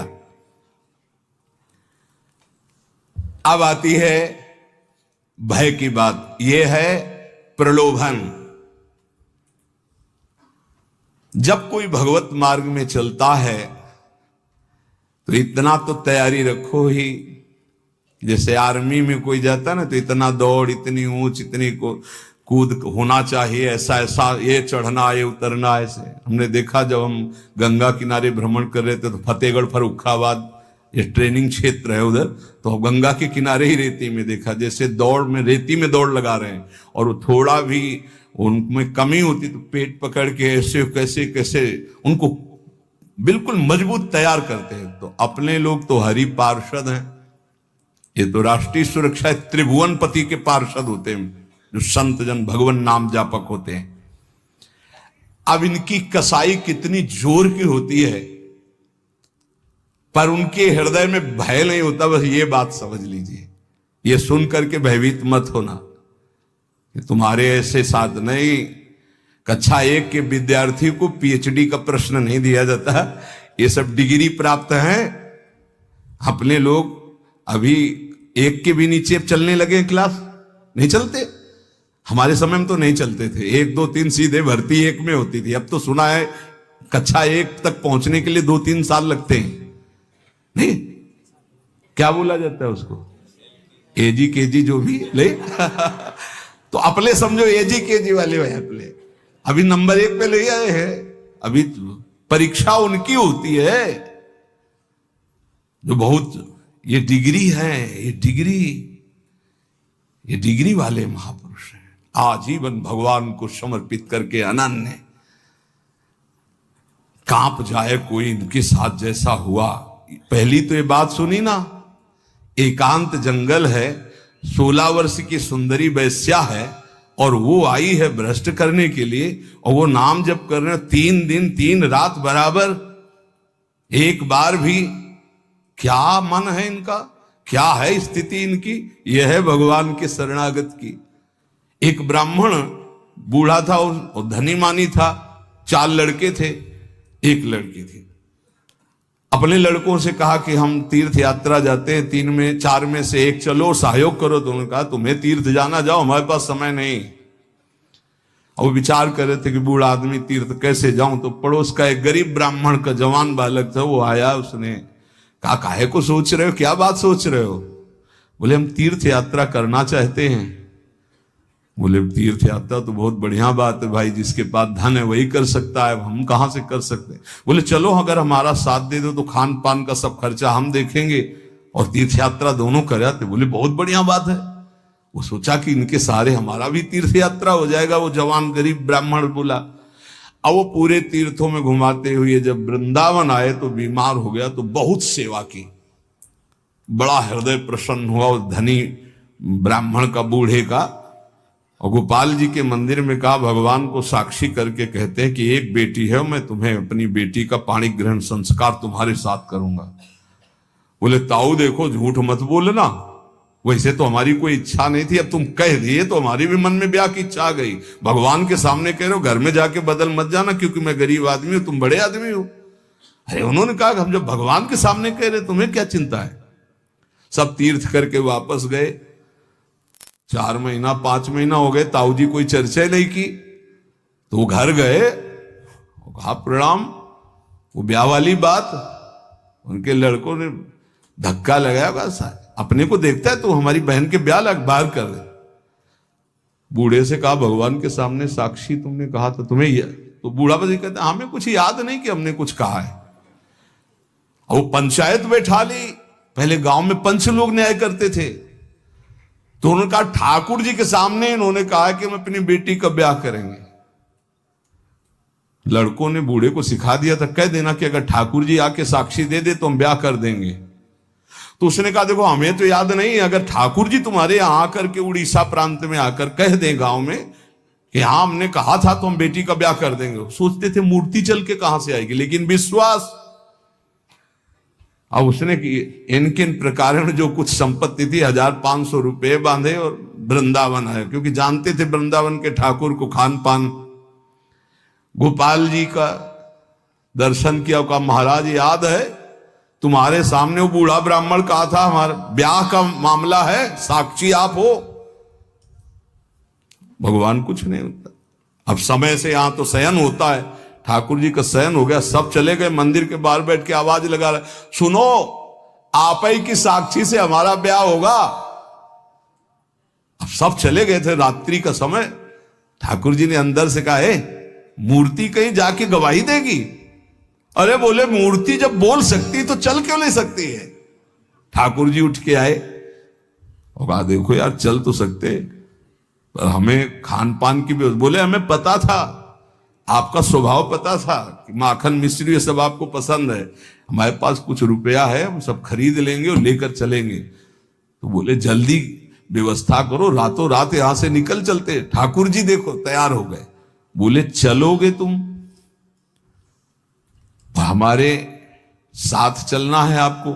अब आती है भय की बात, यह है प्रलोभन। जब कोई भगवत मार्ग में चलता है तो इतना तो तैयारी रखो ही, जैसे आर्मी में कोई जाता है ना, तो इतना दौड़, इतनी ऊंच, इतनी को कूद होना चाहिए, ऐसा ऐसा, ये चढ़ना, ये उतरना। ऐसे हमने देखा जब हम गंगा किनारे भ्रमण कर रहे थे, तो फतेहगढ़ फर्रुखाबाद ये ट्रेनिंग क्षेत्र है उधर, तो गंगा के किनारे ही रेती में देखा, जैसे दौड़ में रेती में दौड़ लगा रहे हैं, और वो थोड़ा भी उनमें कमी होती तो पेट पकड़ के ऐसे कैसे कैसे उनको बिल्कुल मजबूत तैयार करते हैं। तो अपने लोग तो हरि पार्षद हैं, ये तो राष्ट्रीय सुरक्षा त्रिभुवनपति के पार्षद होते हैं, जो संत जन भगवान नाम जापक होते हैं। अब इनकी कसाई कितनी जोर की होती है, पर उनके हृदय में भय नहीं होता, बस ये बात समझ लीजिए। ये सुन करके भयभीत मत होना कि तुम्हारे ऐसे साथ नहीं। कक्षा 1 के विद्यार्थी को पीएचडी का प्रश्न नहीं दिया जाता, ये सब डिग्री प्राप्त हैं। अपने लोग अभी 1 के भी नीचे चलने लगे क्लास, नहीं चलते। हमारे समय में तो नहीं चलते थे, 1 2 3 सीधे भर्ती 1 में होती थी। अब तो सुना है कक्षा 1 तक पहुंचने के लिए 2-3 साल लगते हैं। नहीं, क्या बोला जाता है उसको, AG KG जो भी ले तो अपने समझो AG KG वाले हैं अपने। अभी नंबर 1 पे ले आए हैं, अभी परीक्षा उनकी होती है जो बहुत ये डिग्री है, ये डिग्री वाले महापुरुष हैं, आजीवन भगवान को समर्पित करके अनन्य। कांप जाए कोई इनके साथ जैसा हुआ। पहली तो ये बात सुनी ना, एकांत जंगल है, 16 वर्ष की सुंदरी वैश्या है और वो आई है भ्रष्ट करने के लिए, और वो नाम जप कर रहे हैं 3 दिन 3 रात बराबर, एक बार भी। क्या मन है इनका, क्या है स्थिति इनकी? यह है भगवान के शरणागत की। एक ब्राह्मण बूढ़ा था और धनी मानी था, 4 लड़के थे, एक लड़की थी। अपने लड़कों से कहा कि हम तीर्थ यात्रा जाते हैं, 3 में 4 में से एक चलो, सहयोग करो। तो उन्होंने कहा तुम्हें तीर्थ जाना, जाओ, हमारे पास समय नहीं। और विचार कर रहे थे कि बूढ़ा आदमी तीर्थ कैसे जाऊं। तो पड़ोस का एक गरीब ब्राह्मण का जवान बालक था, वो आया, उसने कहा काहे को सोच रहे हो, क्या बात सोच रहे हो? बोले हम तीर्थ यात्रा करना चाहते हैं। बोले तीर्थ यात्रा तो बहुत बढ़िया बात है भाई, जिसके पास धन है वही कर सकता है, हम कहां से कर सकते हैं। बोले चलो अगर हमारा साथ दे दो तो खान पान का सब खर्चा हम देखेंगे और तीर्थ यात्रा दोनों कर आते। बोले बहुत बढ़िया बात है। वो सोचा कि इनके सारे हमारा भी तीर्थ यात्रा हो जाएगा। वो जवान गरीब ब्राह्मण बोला। अब वो पूरे तीर्थों में घुमाते हुए जब वृंदावन आए तो बीमार हो गया, तो बहुत सेवा की, बड़ा हृदय प्रसन्न हुआ उस धनी ब्राह्मण का, बूढ़े का। और गोपाल जी के मंदिर में कहा भगवान को साक्षी करके कहते हैं कि एक बेटी है, मैं तुम्हें अपनी बेटी का पाणी ग्रहण संस्कार तुम्हारे साथ करूंगा। बोले ताऊ देखो झूठ मत बोलना, वैसे तो हमारी कोई इच्छा नहीं थी, अब तुम कह दिए तो हमारी भी मन में ब्याह की इच्छा आ गई। भगवान के सामने कह रहे हो, घर में जाके बदल मत जाना, क्योंकि मैं गरीब आदमी हूं, तुम बड़े आदमी हो। अरे उन्होंने कहा हम जब भगवान के सामने कह रहे तुम्हें क्या चिंता है। सब तीर्थ करके वापस गए। 4 महीना 5 महीना हो गए, ताऊ जी कोई चर्चा नहीं की। तो वो घर गए, कहा प्रणाम। वो ब्याह वाली बात, उनके लड़कों ने धक्का लगाया, बस अपने को देखता है तो हमारी बहन के ब्याह बाहर कर दे। बूढ़े से कहा भगवान के सामने साक्षी तुमने कहा था, तुम्हें तो बूढ़ा बजी कहता हमें कुछ याद नहीं कि हमने कुछ कहा है। और वो पंचायत बैठा ली। पहले गांव में पंच लोग न्याय करते थे, तो उन्होंने कहा ठाकुर जी के सामने इन्होंने कहा कि हम अपनी बेटी का ब्याह करेंगे। लड़कों ने बूढ़े को सिखा दिया था, कह देना कि अगर ठाकुर जी आके साक्षी दे दे तो हम ब्याह कर देंगे। तो उसने कहा देखो हमें तो याद नहीं, अगर ठाकुर जी तुम्हारे यहां आकर के उड़ीसा प्रांत में आकर कह दे गांव में कि हाँ हमने कहा था तो हम बेटी का ब्याह कर देंगे। सोचते थे मूर्ति चल के कहां से आएगी, लेकिन विश्वास। अब उसने इनके प्रकार जो कुछ संपत्ति थी 1500 रुपए बांधे और वृंदावन आए, क्योंकि जानते थे वृंदावन के ठाकुर को खान पान। गोपाल जी का दर्शन किया, कहा महाराज याद है तुम्हारे सामने वो बूढ़ा ब्राह्मण कहा था हमारा ब्याह का मामला है, साक्षी आप हो। भगवान कुछ नहीं होता। अब समय से यहां तो शयन होता है, ठाकुर जी का शयन हो गया, सब चले गए। मंदिर के बाहर बैठ के आवाज लगा रहे, सुनो आप ही की साक्षी से हमारा ब्याह होगा। अब सब चले गए थे, रात्रि का समय। ठाकुर जी ने अंदर से कहा मूर्ति कहीं जाके गवाही देगी? अरे बोले मूर्ति जब बोल सकती तो चल क्यों नहीं सकती है? ठाकुर जी उठ के आए और कहा देखो यार चल तो सकते, पर हमें खान पान की भी। बोले हमें पता था, आपका स्वभाव पता था कि माखन मिश्री ये सब आपको पसंद है, हमारे पास कुछ रुपया है, हम सब खरीद लेंगे और लेकर चलेंगे। तो बोले जल्दी व्यवस्था करो, रातों रात यहां से निकल चलते। ठाकुर जी देखो तैयार हो गए। बोले चलोगे तुम? हमारे साथ चलना है आपको,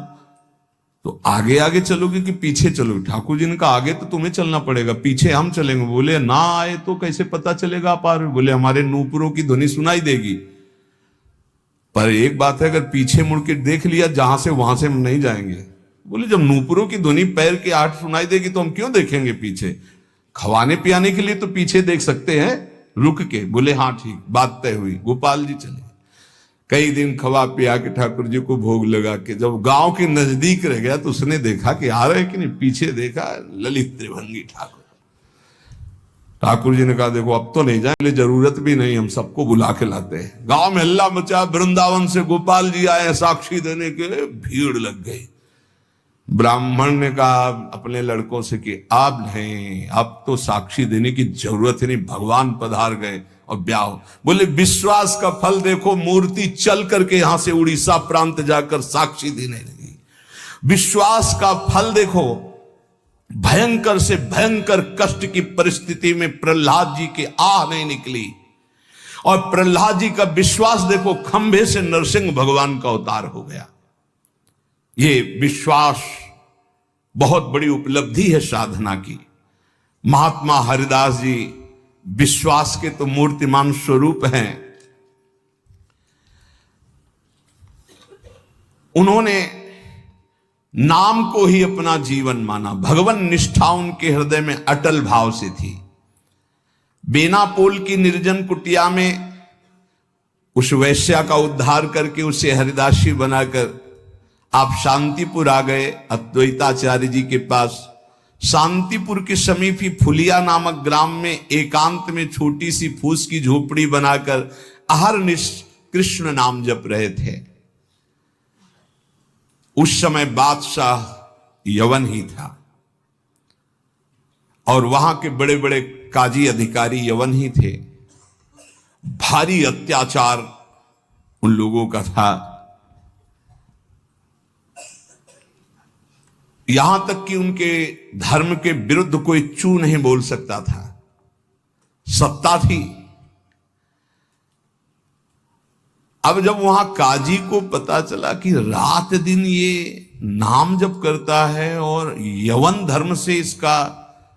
तो आगे आगे चलोगे कि पीछे चलोगे? ठाकुर जी ने कहा आगे तो तुम्हें चलना पड़ेगा, पीछे हम चलेंगे। बोले ना आए तो कैसे पता चलेगा आप आ रहे? बोले हमारे नूपुरों की ध्वनि सुनाई देगी, पर एक बात है अगर पीछे मुड़ के देख लिया जहां से वहां से हम नहीं जाएंगे। बोले जब नूपुरों की ध्वनि पैर की आहट सुनाई देगी तो हम क्यों देखेंगे पीछे? खवाने पियाने के लिए तो पीछे देख सकते हैं रुक के। बोले हाँ ठीक, बात तय हुई। गोपाल जी चले। कई दिन खवा पिया के ठाकुर जी को भोग लगा के जब गांव के नजदीक रह गया तो उसने देखा कि आ रहे कि नहीं, पीछे देखा ललित त्रिभंगी ठाकुर। ठाकुर जी ने कहा देखो अब तो नहीं जाए, जरूरत भी नहीं, हम सबको बुला के लाते हैं। गांव में हल्ला मचा, वृंदावन से गोपाल जी आए साक्षी देने के, भीड़ लग गई। ब्राह्मण ने कहा अपने लड़कों से कि आप नहीं, अब तो साक्षी देने की जरूरत ही नहीं, भगवान पधार गए और ब्याह। बोले विश्वास का फल देखो, मूर्ति चल करके यहां से उड़ीसा प्रांत जाकर साक्षी देने लगी। विश्वास का फल देखो, भयंकर से भयंकर कष्ट की परिस्थिति में प्रहलाद जी की आह नहीं निकली, और प्रहलाद जी का विश्वास देखो, खंभे से नरसिंह भगवान का अवतार हो गया। ये विश्वास बहुत बड़ी उपलब्धि है साधना की। महात्मा हरिदास जी विश्वास के तो मूर्तिमान स्वरूप हैं। उन्होंने नाम को ही अपना जीवन माना, भगवान निष्ठा उनके हृदय में अटल भाव से थी। बेनापोल की निर्जन कुटिया में उस वैश्या का उद्धार करके उसे हरिदासी बनाकर आप शांतिपुर आ गए, अद्वैताचार्य जी के पास। शांतिपुर के समीप ही फुलिया नामक ग्राम में एकांत में छोटी सी फूस की झोपड़ी बनाकर अहरनिश कृष्ण नाम जप रहे थे। उस समय बादशाह यवन ही था और वहां के बड़े बड़े काजी अधिकारी यवन ही थे। भारी अत्याचार उन लोगों का था, यहां तक कि उनके धर्म के विरुद्ध कोई चू नहीं बोल सकता था, सत्ता थी। अब जब वहां काजी को पता चला कि रात दिन ये नाम जप करता है और यवन धर्म से इसका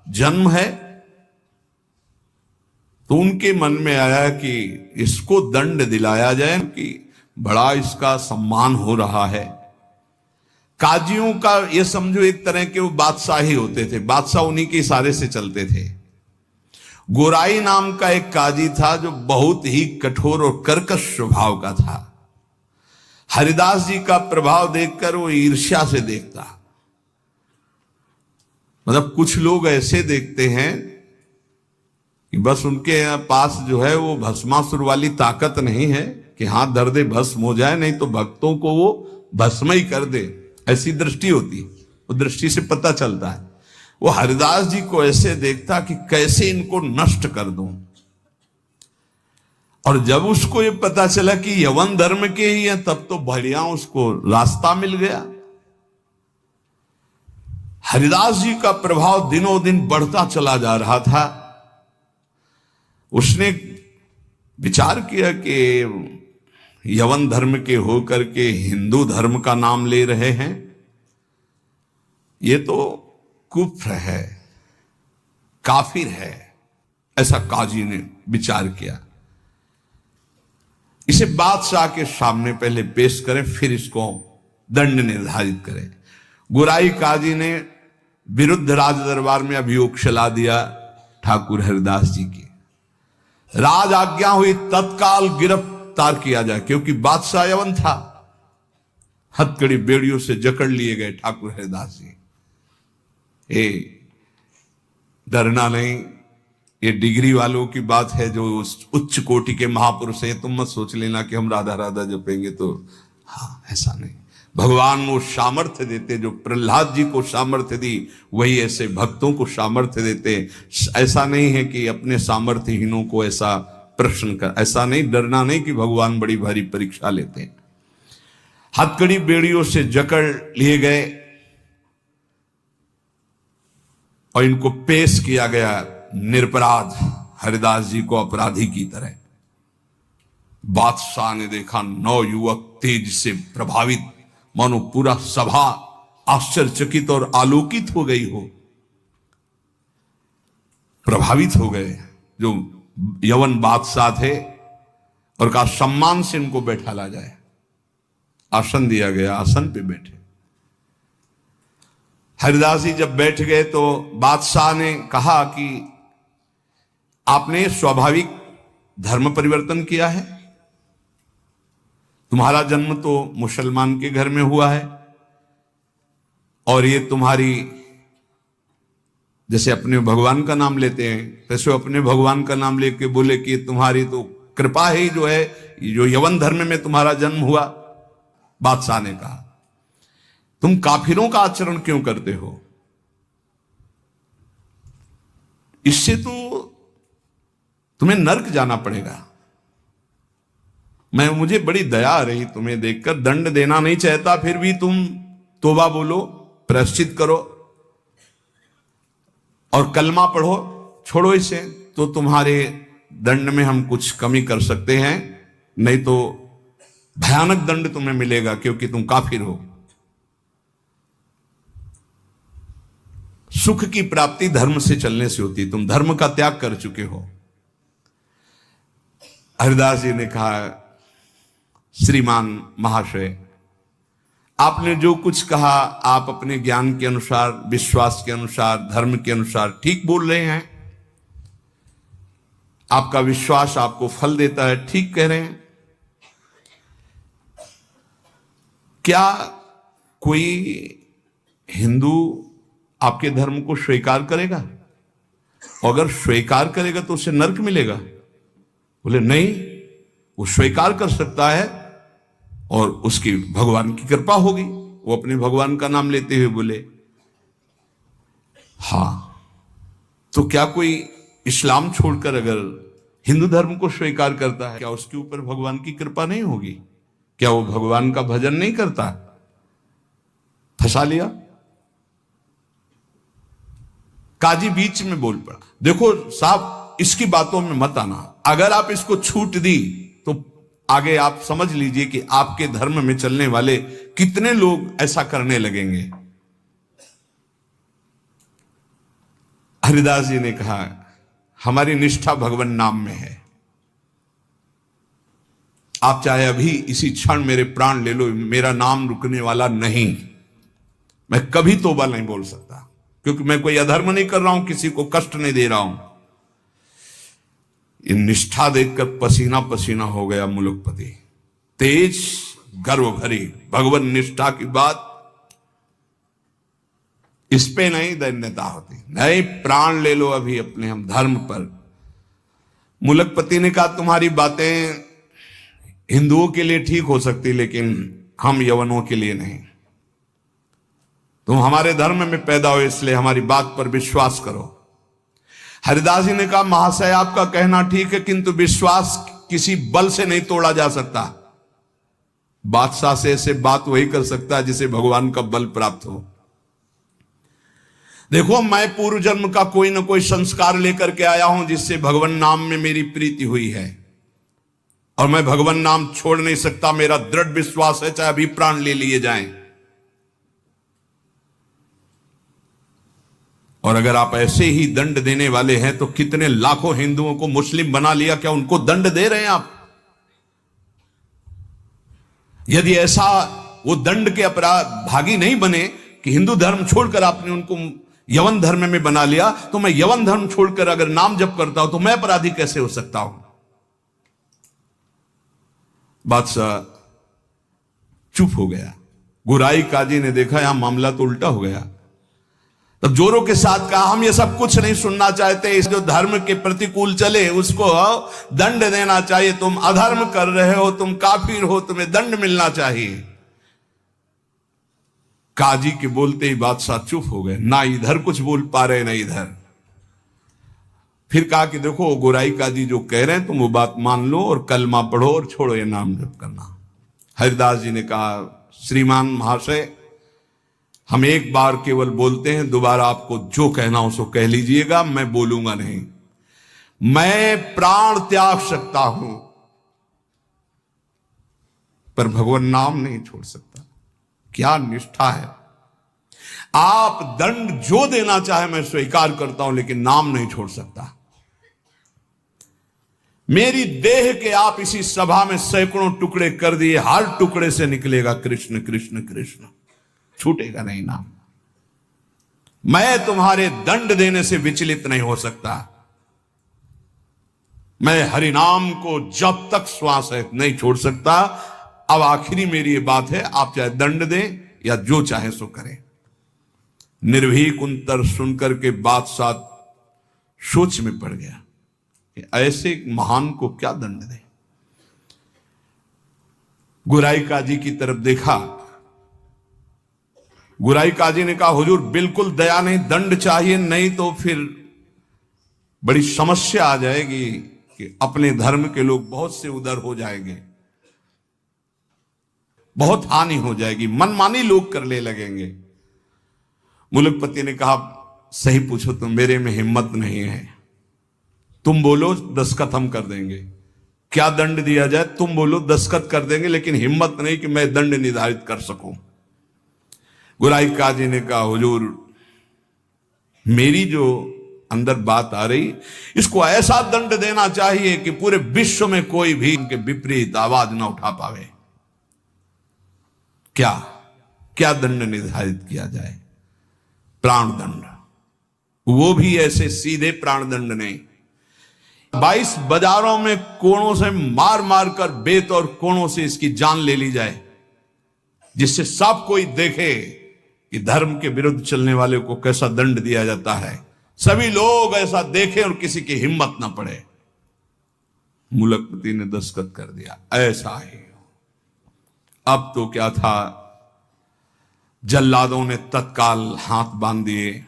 जन्म है, तो उनके मन में आया कि इसको दंड दिलाया जाए कि बड़ा इसका सम्मान हो रहा है। काजियों का ये समझो एक तरह के वो बादशाह ही होते थे, बादशाह उन्हीं के इशारे से चलते थे। गोराई नाम का एक काजी था जो बहुत ही कठोर और कर्कश स्वभाव का था। हरिदास जी का प्रभाव देखकर वो ईर्ष्या से देखता। मतलब कुछ लोग ऐसे देखते हैं कि बस उनके पास जो है वो भस्मासुर वाली ताकत नहीं है कि हाथ धर दे भस्म हो जाए, नहीं तो भक्तों को वो भस्म ही कर दे, ऐसी दृष्टि होती। वो दृष्टि से पता चलता है। वो हरिदास जी को ऐसे देखता कि कैसे इनको नष्ट कर दूं। और जब उसको ये पता चला कि यवन धर्म के ही हैं, तब तो बढ़िया उसको रास्ता मिल गया। हरिदास जी का प्रभाव दिनों दिन बढ़ता चला जा रहा था। उसने विचार किया कि यवन धर्म के होकर के हिंदू धर्म का नाम ले रहे हैं, ये तो कुफ्र है, काफिर है, ऐसा काजी ने विचार किया। इसे बादशाह के सामने पहले पेश करें, फिर इसको दंड निर्धारित करें। गुराई काजी ने विरुद्ध राज दरबार में अभियोग चला दिया ठाकुर हरिदास जी की। राज आज्ञा हुई तत्काल गिरफ्तार किया जाए, क्योंकि बादशाह यवन था। हथकड़ी बेड़ियों से जकड़ लिए गए ठाकुर हरिदास जी। डरना नहीं, ये डिग्री वालों की बात है जो उच्च कोटि के महापुरुष है। तुम मत सोच लेना कि हम राधा राधा जपेंगे तो, हाँ ऐसा नहीं। भगवान वो सामर्थ्य देते, जो प्रहलाद जी को सामर्थ्य दी वही ऐसे भक्तों को सामर्थ्य देते। ऐसा नहीं है कि अपने सामर्थ्यहीनों को ऐसा प्रश्न कर, ऐसा नहीं, डरना नहीं कि भगवान बड़ी भारी परीक्षा लेते हैं। हथकड़ी बेड़ियों से जकड़ लिए गए और इनको पेश किया गया निरपराध हरिदास जी को अपराधी की तरह। बादशाह ने देखा 9 युवक तेज से प्रभावित, मानो पूरा सभा आश्चर्यचकित और आलोकित हो गई हो, प्रभावित हो गए जो यवन बादशाह थे, और कहा सम्मान से इनको बैठा ला जाए। आसन दिया गया, आसन पे बैठे। हरिदास जी जब बैठ गए तो बादशाह ने कहा कि आपने स्वाभाविक धर्म परिवर्तन किया है, तुम्हारा जन्म तो मुसलमान के घर में हुआ है और ये तुम्हारी जैसे अपने भगवान का नाम लेते हैं, वैसे अपने भगवान का नाम लेके बोले कि तुम्हारी तो कृपा ही जो है, जो यवन धर्म में तुम्हारा जन्म हुआ। बादशाह ने कहा तुम काफिरों का आचरण क्यों करते हो? इससे तो तुम्हें नर्क जाना पड़ेगा। मुझे बड़ी दया आ रही तुम्हें देखकर, दंड देना नहीं चाहता, फिर भी तुम तौबा बोलो, प्रायश्चित करो और कलमा पढ़ो, छोड़ो इसे, तो तुम्हारे दंड में हम कुछ कमी कर सकते हैं, नहीं तो भयानक दंड तुम्हें मिलेगा क्योंकि तुम काफिर हो। सुख की प्राप्ति धर्म से चलने से होती, तुम धर्म का त्याग कर चुके हो। हरिदास जी ने कहा श्रीमान महाशय, आपने जो कुछ कहा आप अपने ज्ञान के अनुसार, विश्वास के अनुसार, धर्म के अनुसार ठीक बोल रहे हैं। आपका विश्वास आपको फल देता है, ठीक कह रहे हैं। क्या कोई हिंदू आपके धर्म को स्वीकार करेगा? अगर स्वीकार करेगा तो उसे नरक मिलेगा? बोले नहीं, वो स्वीकार कर सकता है और उसकी भगवान की कृपा होगी। वो अपने भगवान का नाम लेते हुए बोले हां, तो क्या कोई इस्लाम छोड़कर अगर हिंदू धर्म को स्वीकार करता है, क्या उसके ऊपर भगवान की कृपा नहीं होगी? क्या वो भगवान का भजन नहीं करता? फंसा लिया। काजी बीच में बोल पड़ा, देखो साहब इसकी बातों में मत आना, अगर आप इसको छूट दी तो आगे आप समझ लीजिए कि आपके धर्म में चलने वाले कितने लोग ऐसा करने लगेंगे। हरिदास जी ने कहा हमारी निष्ठा भगवान नाम में है। आप चाहे अभी इसी क्षण मेरे प्राण ले लो, मेरा नाम रुकने वाला नहीं। मैं कभी तौबा नहीं बोल सकता क्योंकि मैं कोई अधर्म नहीं कर रहा हूं, किसी को कष्ट नहीं दे रहा हूं। ये निष्ठा देखकर पसीना पसीना हो गया मुलुकपति। तेज गर्व भरी भगवान निष्ठा की बात, इस पे नहीं दैन्यता होती। नहीं, प्राण ले लो अभी अपने हम धर्म पर। मुलुकपति ने कहा तुम्हारी बातें हिंदुओं के लिए ठीक हो सकती, लेकिन हम यवनों के लिए नहीं। तुम हमारे धर्म में पैदा हो इसलिए हमारी बात पर विश्वास करो। हरिदास जी ने कहा महाशय आपका कहना ठीक है, किंतु विश्वास किसी बल से नहीं तोड़ा जा सकता। बादशाह से ऐसे बात वही कर सकता है जिसे भगवान का बल प्राप्त हो। देखो मैं पूर्व जन्म का कोई ना कोई संस्कार लेकर के आया हूं जिससे भगवान नाम में मेरी प्रीति हुई है, और मैं भगवान नाम छोड़ नहीं सकता। मेरा दृढ़ विश्वास है चाहे अभी प्राण ले लिए जाएं। और अगर आप ऐसे ही दंड देने वाले हैं तो कितने लाखों हिंदुओं को मुस्लिम बना लिया, क्या उनको दंड दे रहे हैं आप? यदि ऐसा वो दंड के अपराध भागी नहीं बने कि हिंदू धर्म छोड़कर आपने उनको यवन धर्म में बना लिया, तो मैं यवन धर्म छोड़कर अगर नाम जप करता हूं तो मैं अपराधी कैसे हो सकता हूं? बादशाह चुप हो गया। गुराई काजी ने देखा यहां मामला तो उल्टा हो गया। तब जोरों के साथ कहा हम ये सब कुछ नहीं सुनना चाहते, इस जो धर्म के प्रतिकूल चले उसको दंड देना चाहिए। तुम अधर्म कर रहे हो, तुम काफिर हो, तुम्हें दंड मिलना चाहिए। काजी के बोलते ही बादशाह चुप हो गए, ना इधर कुछ बोल पा रहे ना इधर। फिर कहा कि देखो गोराई काजी जो कह रहे हैं तुम वो बात मान लो और कलमा पढ़ो और छोड़ो ये नाम जप करना। हरिदास जी ने कहा श्रीमान महाशय हम एक बार केवल बोलते हैं, दोबारा आपको जो कहना हो सो कह लीजिएगा, मैं बोलूंगा नहीं। मैं प्राण त्याग सकता हूं पर भगवान नाम नहीं छोड़ सकता। क्या निष्ठा है! आप दंड जो देना चाहे मैं स्वीकार करता हूं, लेकिन नाम नहीं छोड़ सकता। मेरी देह के आप इसी सभा में सैकड़ों टुकड़े कर दिए, हर टुकड़े से निकलेगा कृष्ण कृष्ण कृष्ण, छूटेगा नहीं नाम। मैं तुम्हारे दंड देने से विचलित नहीं हो सकता। मैं हरिनाम को जब तक श्वास है नहीं छोड़ सकता। अब आखिरी मेरी ये बात है, आप चाहे दंड दें या जो चाहे सो करें। निर्भीक उत्तर सुनकर के बादशाह सोच में पड़ गया कि ऐसे एक महान को क्या दंड दे। गुराई काजी की तरफ देखा। गुराई काजी ने कहा, हुजूर बिल्कुल दया नहीं, दंड चाहिए, नहीं तो फिर बड़ी समस्या आ जाएगी कि अपने धर्म के लोग बहुत से उधर हो जाएंगे, बहुत हानि हो जाएगी, मनमानी लोग करने लगेंगे। मुलकपति ने कहा, सही पूछो तो मेरे में हिम्मत नहीं है, तुम बोलो दस्तखत हम कर देंगे। क्या दंड दिया जाए तुम बोलो, दस्तखत कर देंगे, लेकिन हिम्मत नहीं कि मैं दंड निर्धारित कर सकूं। गुराई काजी ने कहा, हुजूर मेरी जो अंदर बात आ रही, इसको ऐसा दंड देना चाहिए कि पूरे विश्व में कोई भी इनके विपरीत आवाज ना उठा पावे। क्या क्या दंड निर्धारित किया जाए? प्राण दंड, वो भी ऐसे सीधे प्राण दंड नहीं, 22 बाजारों में कोणों से मार मार कर बेत और कोणों से इसकी जान ले ली जाए, जिससे सब कोई देखे कि धर्म के विरुद्ध चलने वाले को कैसा दंड दिया जाता है, सभी लोग ऐसा देखें और किसी की हिम्मत ना पड़े। मुलकपति ने दस्तखत कर दिया, ऐसा ही। अब तो क्या था, जल्लादों ने तत्काल हाथ बांध दिए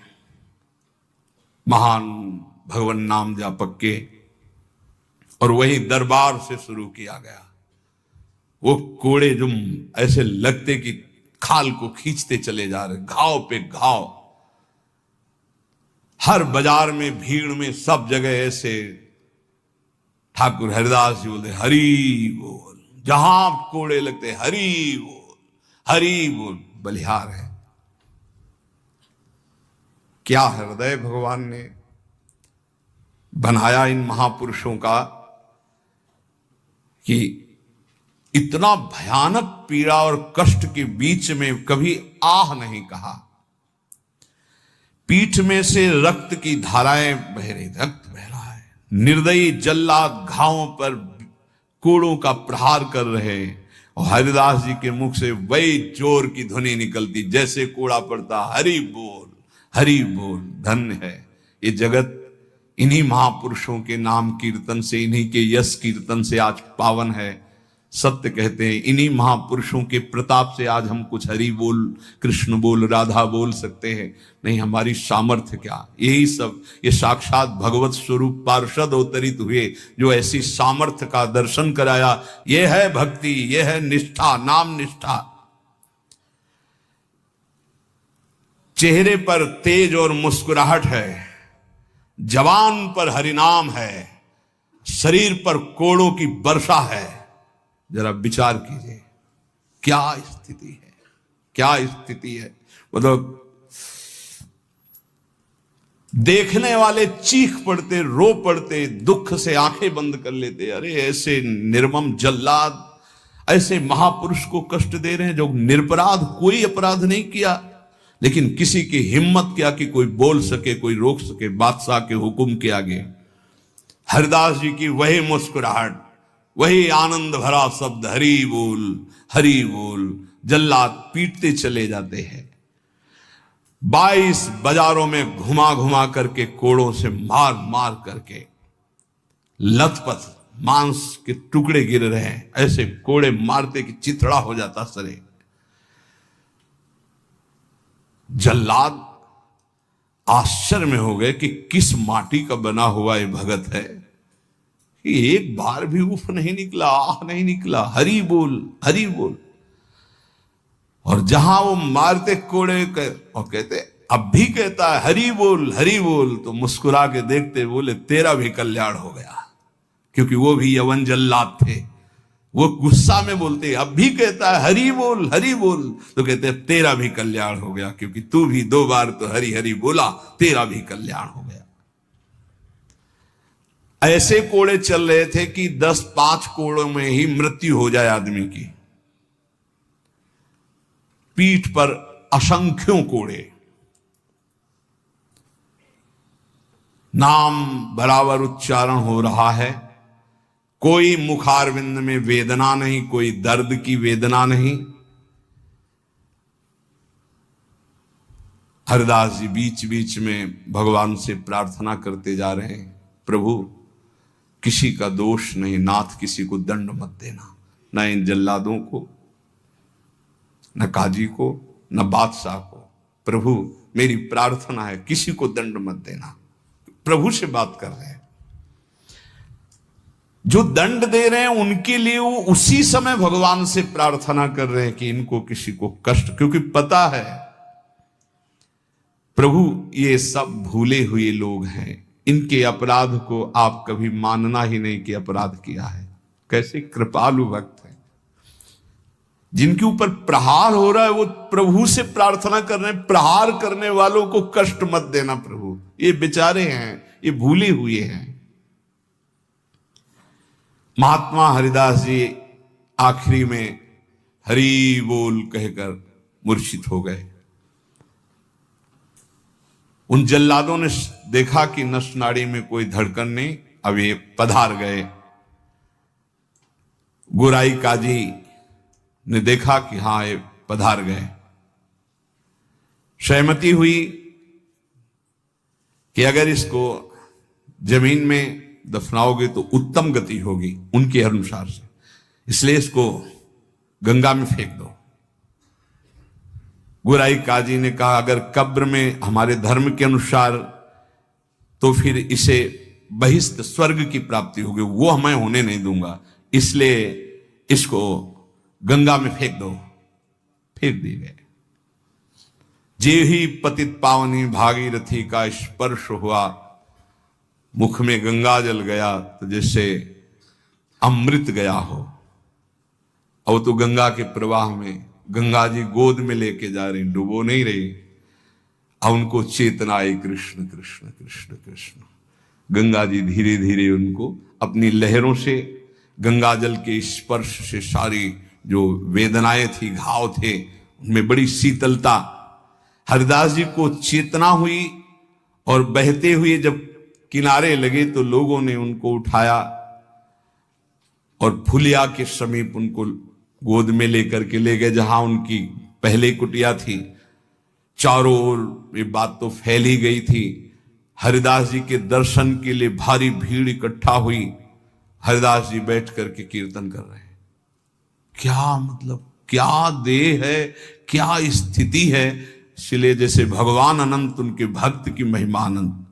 महान भगवान नाम जापक के, और वही दरबार से शुरू किया गया। वो कोड़े जो ऐसे लगते कि खाल को खींचते चले जा रहे, घाव पे घाव, हर बाजार में भीड़ में सब जगह ऐसे। ठाकुर हरिदास जी बोलते हरि बोल, जहां कोड़े लगते हरि बोल, हरि बोल, बलिहार है। क्या हृदय भगवान ने बनाया इन महापुरुषों का कि इतना भयानक पीड़ा और कष्ट के बीच में कभी आह नहीं कहा। पीठ में से रक्त की धाराएं बह रही, रक्त बह रहा है। निर्दयी जल्लाद घावों पर कोड़ों का प्रहार कर रहे, और हरिदास जी के मुख से वही जोर की ध्वनि निकलती, जैसे कोड़ा पड़ता, हरि बोल, हरि बोल। धन्य है ये जगत इन्हीं महापुरुषों के नाम कीर्तन से, इन्हीं के यश कीर्तन से आज पावन है। सत्य कहते हैं, इन्हीं महापुरुषों के प्रताप से आज हम कुछ हरि बोल, कृष्ण बोल, राधा बोल सकते हैं। नहीं, हमारी सामर्थ्य क्या, यही सब ये साक्षात भगवत स्वरूप पार्षद अवतरित हुए जो ऐसी सामर्थ्य का दर्शन कराया। ये है भक्ति, ये है निष्ठा, नाम निष्ठा। चेहरे पर तेज और मुस्कुराहट है, जवान पर हरिनाम है, शरीर पर कोड़ों की वर्षा है। जरा विचार कीजिए क्या स्थिति है, क्या स्थिति है। मतलब देखने वाले चीख पड़ते, रो पड़ते, दुख से आंखें बंद कर लेते। अरे ऐसे निर्मम जल्लाद ऐसे महापुरुष को कष्ट दे रहे हैं जो निरपराध, कोई अपराध नहीं किया, लेकिन किसी की हिम्मत क्या कि कोई बोल सके, कोई रोक सके बादशाह के हुक्म के आगे। हरिदास जी की वही मुस्कुराहट, वही आनंद भरा शब्द, हरि बोल, हरि बोल। जल्लाद पीटते चले जाते हैं। 22 बाजारों में घुमा घुमा करके, कोड़ों से मार मार करके, लथपथ मांस के टुकड़े गिर रहे हैं। ऐसे कोड़े मारते कि चिथड़ा हो जाता शरीर। जल्लाद आश्चर्य में हो गए कि किस माटी का बना हुआ ये भगत है कि एक बार भी उफ नहीं निकला, आह नहीं निकला, हरि बोल, हरि बोल। और जहां वो मारते कोड़े और कहते, अब भी कहता है हरि बोल, हरि बोल, तो मुस्कुरा के देखते, बोले तेरा भी कल्याण हो गया। क्योंकि वो भी यवन जल्लाद थे। वो गुस्सा में बोलते, अब भी कहता है हरि बोल, हरि बोल, तो कहते तेरा भी कल्याण हो गया, क्योंकि तू भी 2 बार तो हरि हरि बोला, तेरा भी कल्याण हो गया। ऐसे कोड़े चल रहे थे कि 10-5 कोड़ों में ही मृत्यु हो जाए आदमी की। पीठ पर असंख्यों कोड़े, नाम बराबर उच्चारण हो रहा है, कोई मुखारविंद में वेदना नहीं, कोई दर्द की वेदना नहीं। हरिदास जी बीच बीच में भगवान से प्रार्थना करते जा रहे हैं, प्रभु किसी का दोष नहीं, नाथ किसी को दंड मत देना, न इन जल्लादों को, न काजी को, न बादशाह को। प्रभु मेरी प्रार्थना है किसी को दंड मत देना। प्रभु से बात कर रहे हैं। जो दंड दे रहे हैं उनके लिए वो उसी समय भगवान से प्रार्थना कर रहे हैं कि इनको किसी को कष्ट, क्योंकि पता है प्रभु ये सब भूले हुए लोग हैं, इनके अपराध को आप कभी मानना ही नहीं कि अपराध किया है। कैसे कृपालु भक्त है, जिनके ऊपर प्रहार हो रहा है वो प्रभु से प्रार्थना कर रहे हैं, प्रहार करने वालों को कष्ट मत देना प्रभु, ये बेचारे हैं, ये भूले हुए हैं। महात्मा हरिदास जी आखिरी में हरि बोल कहकर मूर्छित हो गए। उन जल्लादों ने देखा कि नस नाड़ी में कोई धड़कन नहीं, अब ये पधार गए। गोराई काजी ने देखा कि हां ये पधार गए। सहमति हुई कि अगर इसको जमीन में दफनाओगे तो उत्तम गति होगी उनके अनुसार से, इसलिए इसको गंगा में फेंक दो। गोराई काजी ने कहा अगर कब्र में हमारे धर्म के अनुसार तो फिर इसे बहिष्ठ स्वर्ग की प्राप्ति होगी, वो मैं होने नहीं दूंगा, इसलिए इसको गंगा में फेंक दो। फेंक दिए गए। जे ही पतित पावनी भागीरथी का स्पर्श हुआ, मुख में गंगा जल गया तो जैसे अमृत गया हो। और तो गंगा के प्रवाह में गंगा जी गोद में लेके जा रही, डुबो नहीं रही। अब उनको चेतना आई, कृष्ण कृष्ण कृष्ण कृष्ण। गंगा जी धीरे धीरे उनको अपनी लहरों से, गंगा जल के स्पर्श से सारी जो वेदनाएं थी, घाव थे, उनमें बड़ी शीतलता। हरिदास जी को चेतना हुई और बहते हुए जब किनारे लगे तो लोगों ने उनको उठाया और फुलिया के समीप उनको गोद में लेकर के ले गए, जहां उनकी पहले कुटिया थी। चारों ओर ये बात तो फैली गई थी। हरिदास जी के दर्शन के लिए भारी भीड़ इकट्ठा हुई। हरिदास जी बैठ करके कीर्तन कर रहे हैं। क्या मतलब, क्या देह है, क्या स्थिति है। इसलिए जैसे भगवान अनंत, उनके भक्त की महिमा अनंत।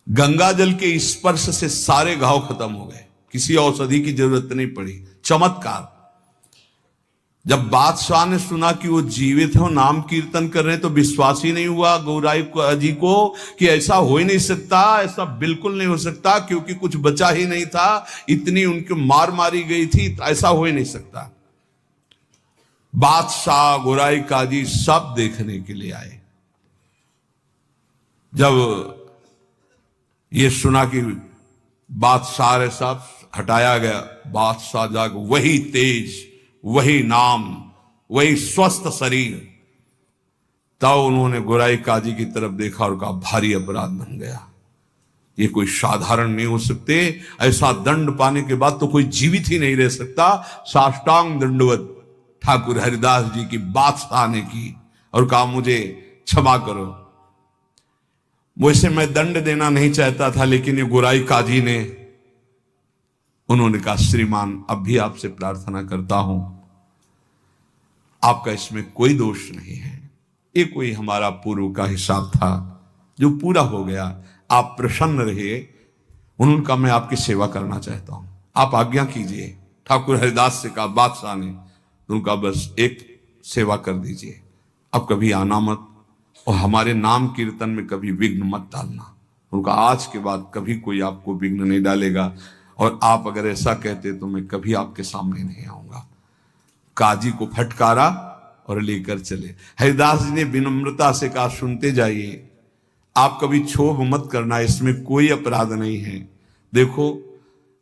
गंगा जल के स्पर्श से सारे घाव खत्म हो गए, किसी औषधि की जरूरत नहीं पड़ी। चमत्कार। जब बादशाह ने सुना कि वो जीवित हो, नाम कीर्तन कर रहे हैं, तो विश्वास ही नहीं हुआ गोराई जी को कि ऐसा हो ही नहीं सकता, ऐसा बिल्कुल नहीं हो सकता, क्योंकि कुछ बचा ही नहीं था, इतनी उनकी मार मारी गई थी, तो ऐसा हो ही नहीं सकता। बादशाह, गोराई काजी सब देखने के लिए आए। जब ये सुना कि बादशाह साहब हटाया गया, बादशाह जाग वही तेज, वही नाम, वही स्वस्थ शरीर। तब उन्होंने गोराई काजी की तरफ देखा और कहा भारी अपराध बन गया, ये कोई साधारण नहीं हो सकते, ऐसा दंड पाने के बाद तो कोई जीवित ही नहीं रह सकता। साष्टांग दंडवत ठाकुर हरिदास जी की बादशाह ने की और कहा मुझे क्षमा करो। वैसे मैं दंड देना नहीं चाहता था, लेकिन ये गोराई काजी ने, उन्होंने कहा श्रीमान अब भी आपसे प्रार्थना करता हूं, आपका इसमें कोई दोष नहीं है, ये कोई हमारा पूर्व का हिसाब था जो पूरा हो गया, आप प्रसन्न रहिए। उन्होंने कहा मैं आपकी सेवा करना चाहता हूं, आप आज्ञा कीजिए। ठाकुर हरिदास से कहा बादशाह ने, उनका बस एक सेवा कर दीजिए, अब कभी आना मत और हमारे नाम कीर्तन में कभी विघ्न मत डालना। उनका आज के बाद कभी कोई आपको विघ्न नहीं डालेगा, और आप अगर ऐसा कहते तो मैं कभी आपके सामने नहीं आऊंगा। काजी को फटकारा और लेकर चले। हरिदास जी ने विनम्रता से कहा सुनते जाइए, आप कभी क्षोभ मत करना, इसमें कोई अपराध नहीं है। देखो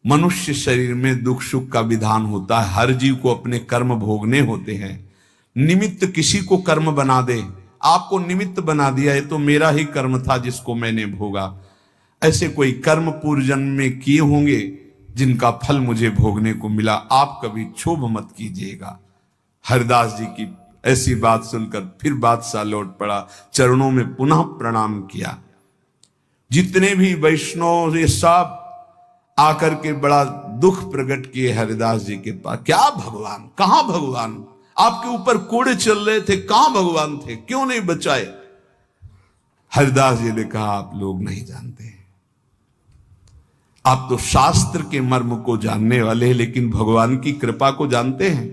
मनुष्य शरीर में दुख सुख का विधान होता है, हर जीव को अपने कर्म भोगने होते हैं। निमित्त किसी को कर्म बना दे, आपको निमित्त बना दिया, ये तो मेरा ही कर्म था जिसको मैंने भोगा। ऐसे कोई कर्म पूर्व जन्म में किए होंगे जिनका फल मुझे भोगने को मिला, आप कभी क्षोभ मत कीजिएगा। हरिदास जी की ऐसी बात सुनकर फिर बादशाह लौट पड़ा, चरणों में पुनः प्रणाम किया। जितने भी वैष्णव ये सब आकर के बड़ा दुख प्रकट किए हरिदास जी के पास। क्या भगवान, कहां भगवान, आपके ऊपर कोड़े चल रहे थे, कहां भगवान थे, क्यों नहीं बचाए? हरिदास जी ने कहा आप लोग नहीं जानते, आप तो शास्त्र के मर्म को जानने वाले हैं, लेकिन भगवान की कृपा को जानते हैं?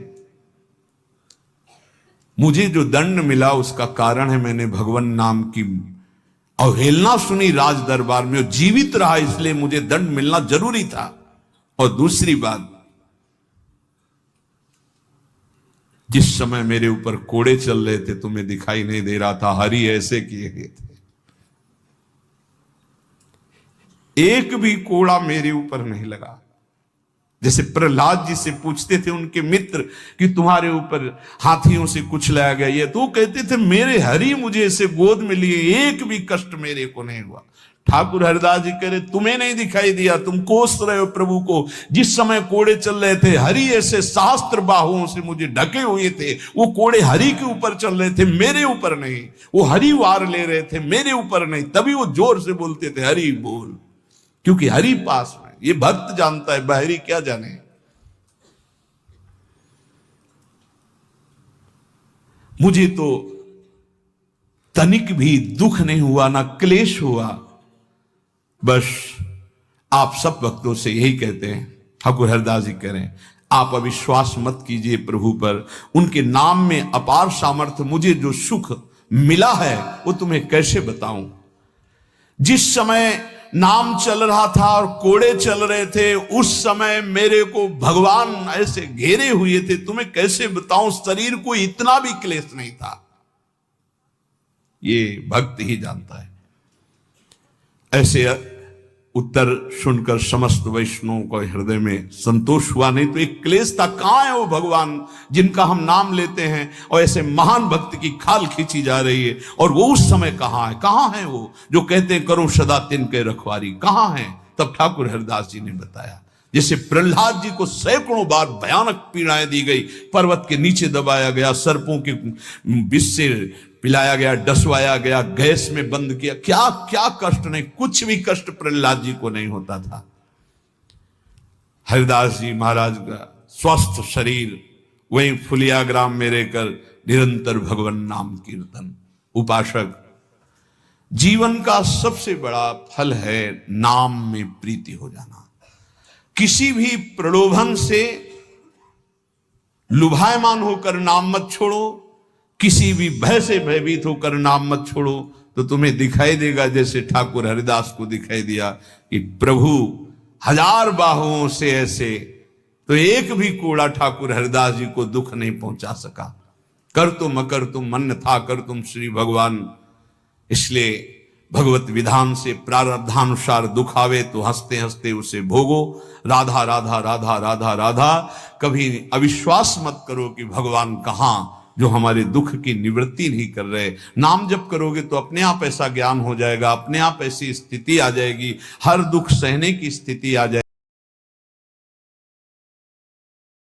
मुझे जो दंड मिला उसका कारण है मैंने भगवान नाम की अवहेलना सुनी राज दरबार में, और जीवित रहा, इसलिए मुझे दंड मिलना जरूरी था। और दूसरी बात, जिस समय मेरे ऊपर कोड़े चल रहे थे तुम्हें दिखाई नहीं दे रहा था, हरि ऐसे किए गए थे, एक भी कोड़ा मेरे ऊपर नहीं लगा। जैसे प्रहलाद जी से पूछते थे उनके मित्र कि तुम्हारे ऊपर हाथियों से कुछ लाया गया, ये तो कहते थे मेरे हरि मुझे ऐसे गोद में लिए, एक भी कष्ट मेरे को नहीं हुआ। ठाकुर हरिदास जी कह रहे तुम्हें नहीं दिखाई दिया, तुम कोस रहे हो प्रभु को। जिस समय कोड़े चल रहे थे हरि ऐसे सहस्त्र बाहुओं से मुझे ढके हुए थे, वो कोड़े हरि के ऊपर चल रहे थे, मेरे ऊपर नहीं। वो हरि वार ले रहे थे, मेरे ऊपर नहीं। तभी वो जोर से बोलते थे हरि बोल, क्योंकि हरि पास में। ये भक्त जानता है, बाहरी क्या जाने। मुझे तो तनिक भी दुख नहीं हुआ, ना क्लेश हुआ। बस आप सब भक्तों से यही कहते हैं, ठाकुर हरिदास जी कह रहे हैं, आप अविश्वास मत कीजिए प्रभु पर, उनके नाम में अपार सामर्थ्य। मुझे जो सुख मिला है वो तुम्हें कैसे बताऊं। जिस समय नाम चल रहा था और कोड़े चल रहे थे, उस समय मेरे को भगवान ऐसे घेरे हुए थे, तुम्हें कैसे बताऊं। शरीर को इतना भी क्लेश नहीं था, ये भक्त ही जानता है। ऐसे उत्तर सुनकर समस्त वैष्णवों को हृदय में संतोष हुआ। नहीं तो एक क्लेश था, कहां है वो भगवान जिनका हम नाम लेते हैं और ऐसे महान भक्त की खाल खींची जा रही है, और वो उस समय कहां है वो जो कहते हैं करो सदा तिनके रखवारी, कहां है? तब ठाकुर हरिदास जी ने बताया, जैसे प्रहलाद जी को सैकड़ों बार भयानक पीड़ाएं दी गई, पर्वत के नीचे दबाया गया, सर्पों के विष से पिलाया गया, डसवाया गया, गैस में बंद किया, क्या क्या कष्ट नहीं, कुछ भी कष्ट प्रहलाद जी को नहीं होता था। हरिदास जी महाराज का स्वस्थ शरीर वहीं फुलिया ग्राम में रहकर निरंतर भगवान नाम कीर्तन। उपासक, जीवन का सबसे बड़ा फल है नाम में प्रीति हो जाना। किसी भी प्रलोभन से लुभायमान होकर नाम मत छोड़ो, किसी भी भय से भयभीत होकर नाम मत छोड़ो, तो तुम्हें दिखाई देगा जैसे ठाकुर हरिदास को दिखाई दिया कि प्रभु हजार बाहुओं से ऐसे, तो एक भी कोड़ा ठाकुर हरिदास जी को दुख नहीं पहुंचा सका। कर तुम अकर तुम मन था कर तुम श्री भगवान। इसलिए भगवत विधान से प्रारब्धानुसार दुख आवे तो हंसते हंसते उसे भोगो। राधा राधा राधा राधा राधा। कभी अविश्वास मत करो कि भगवान कहां, जो हमारे दुख की निवृत्ति नहीं कर रहे। नाम जप करोगे तो अपने आप ऐसा ज्ञान हो जाएगा, अपने आप ऐसी स्थिति आ जाएगी, हर दुख सहने की स्थिति आ जाएगी।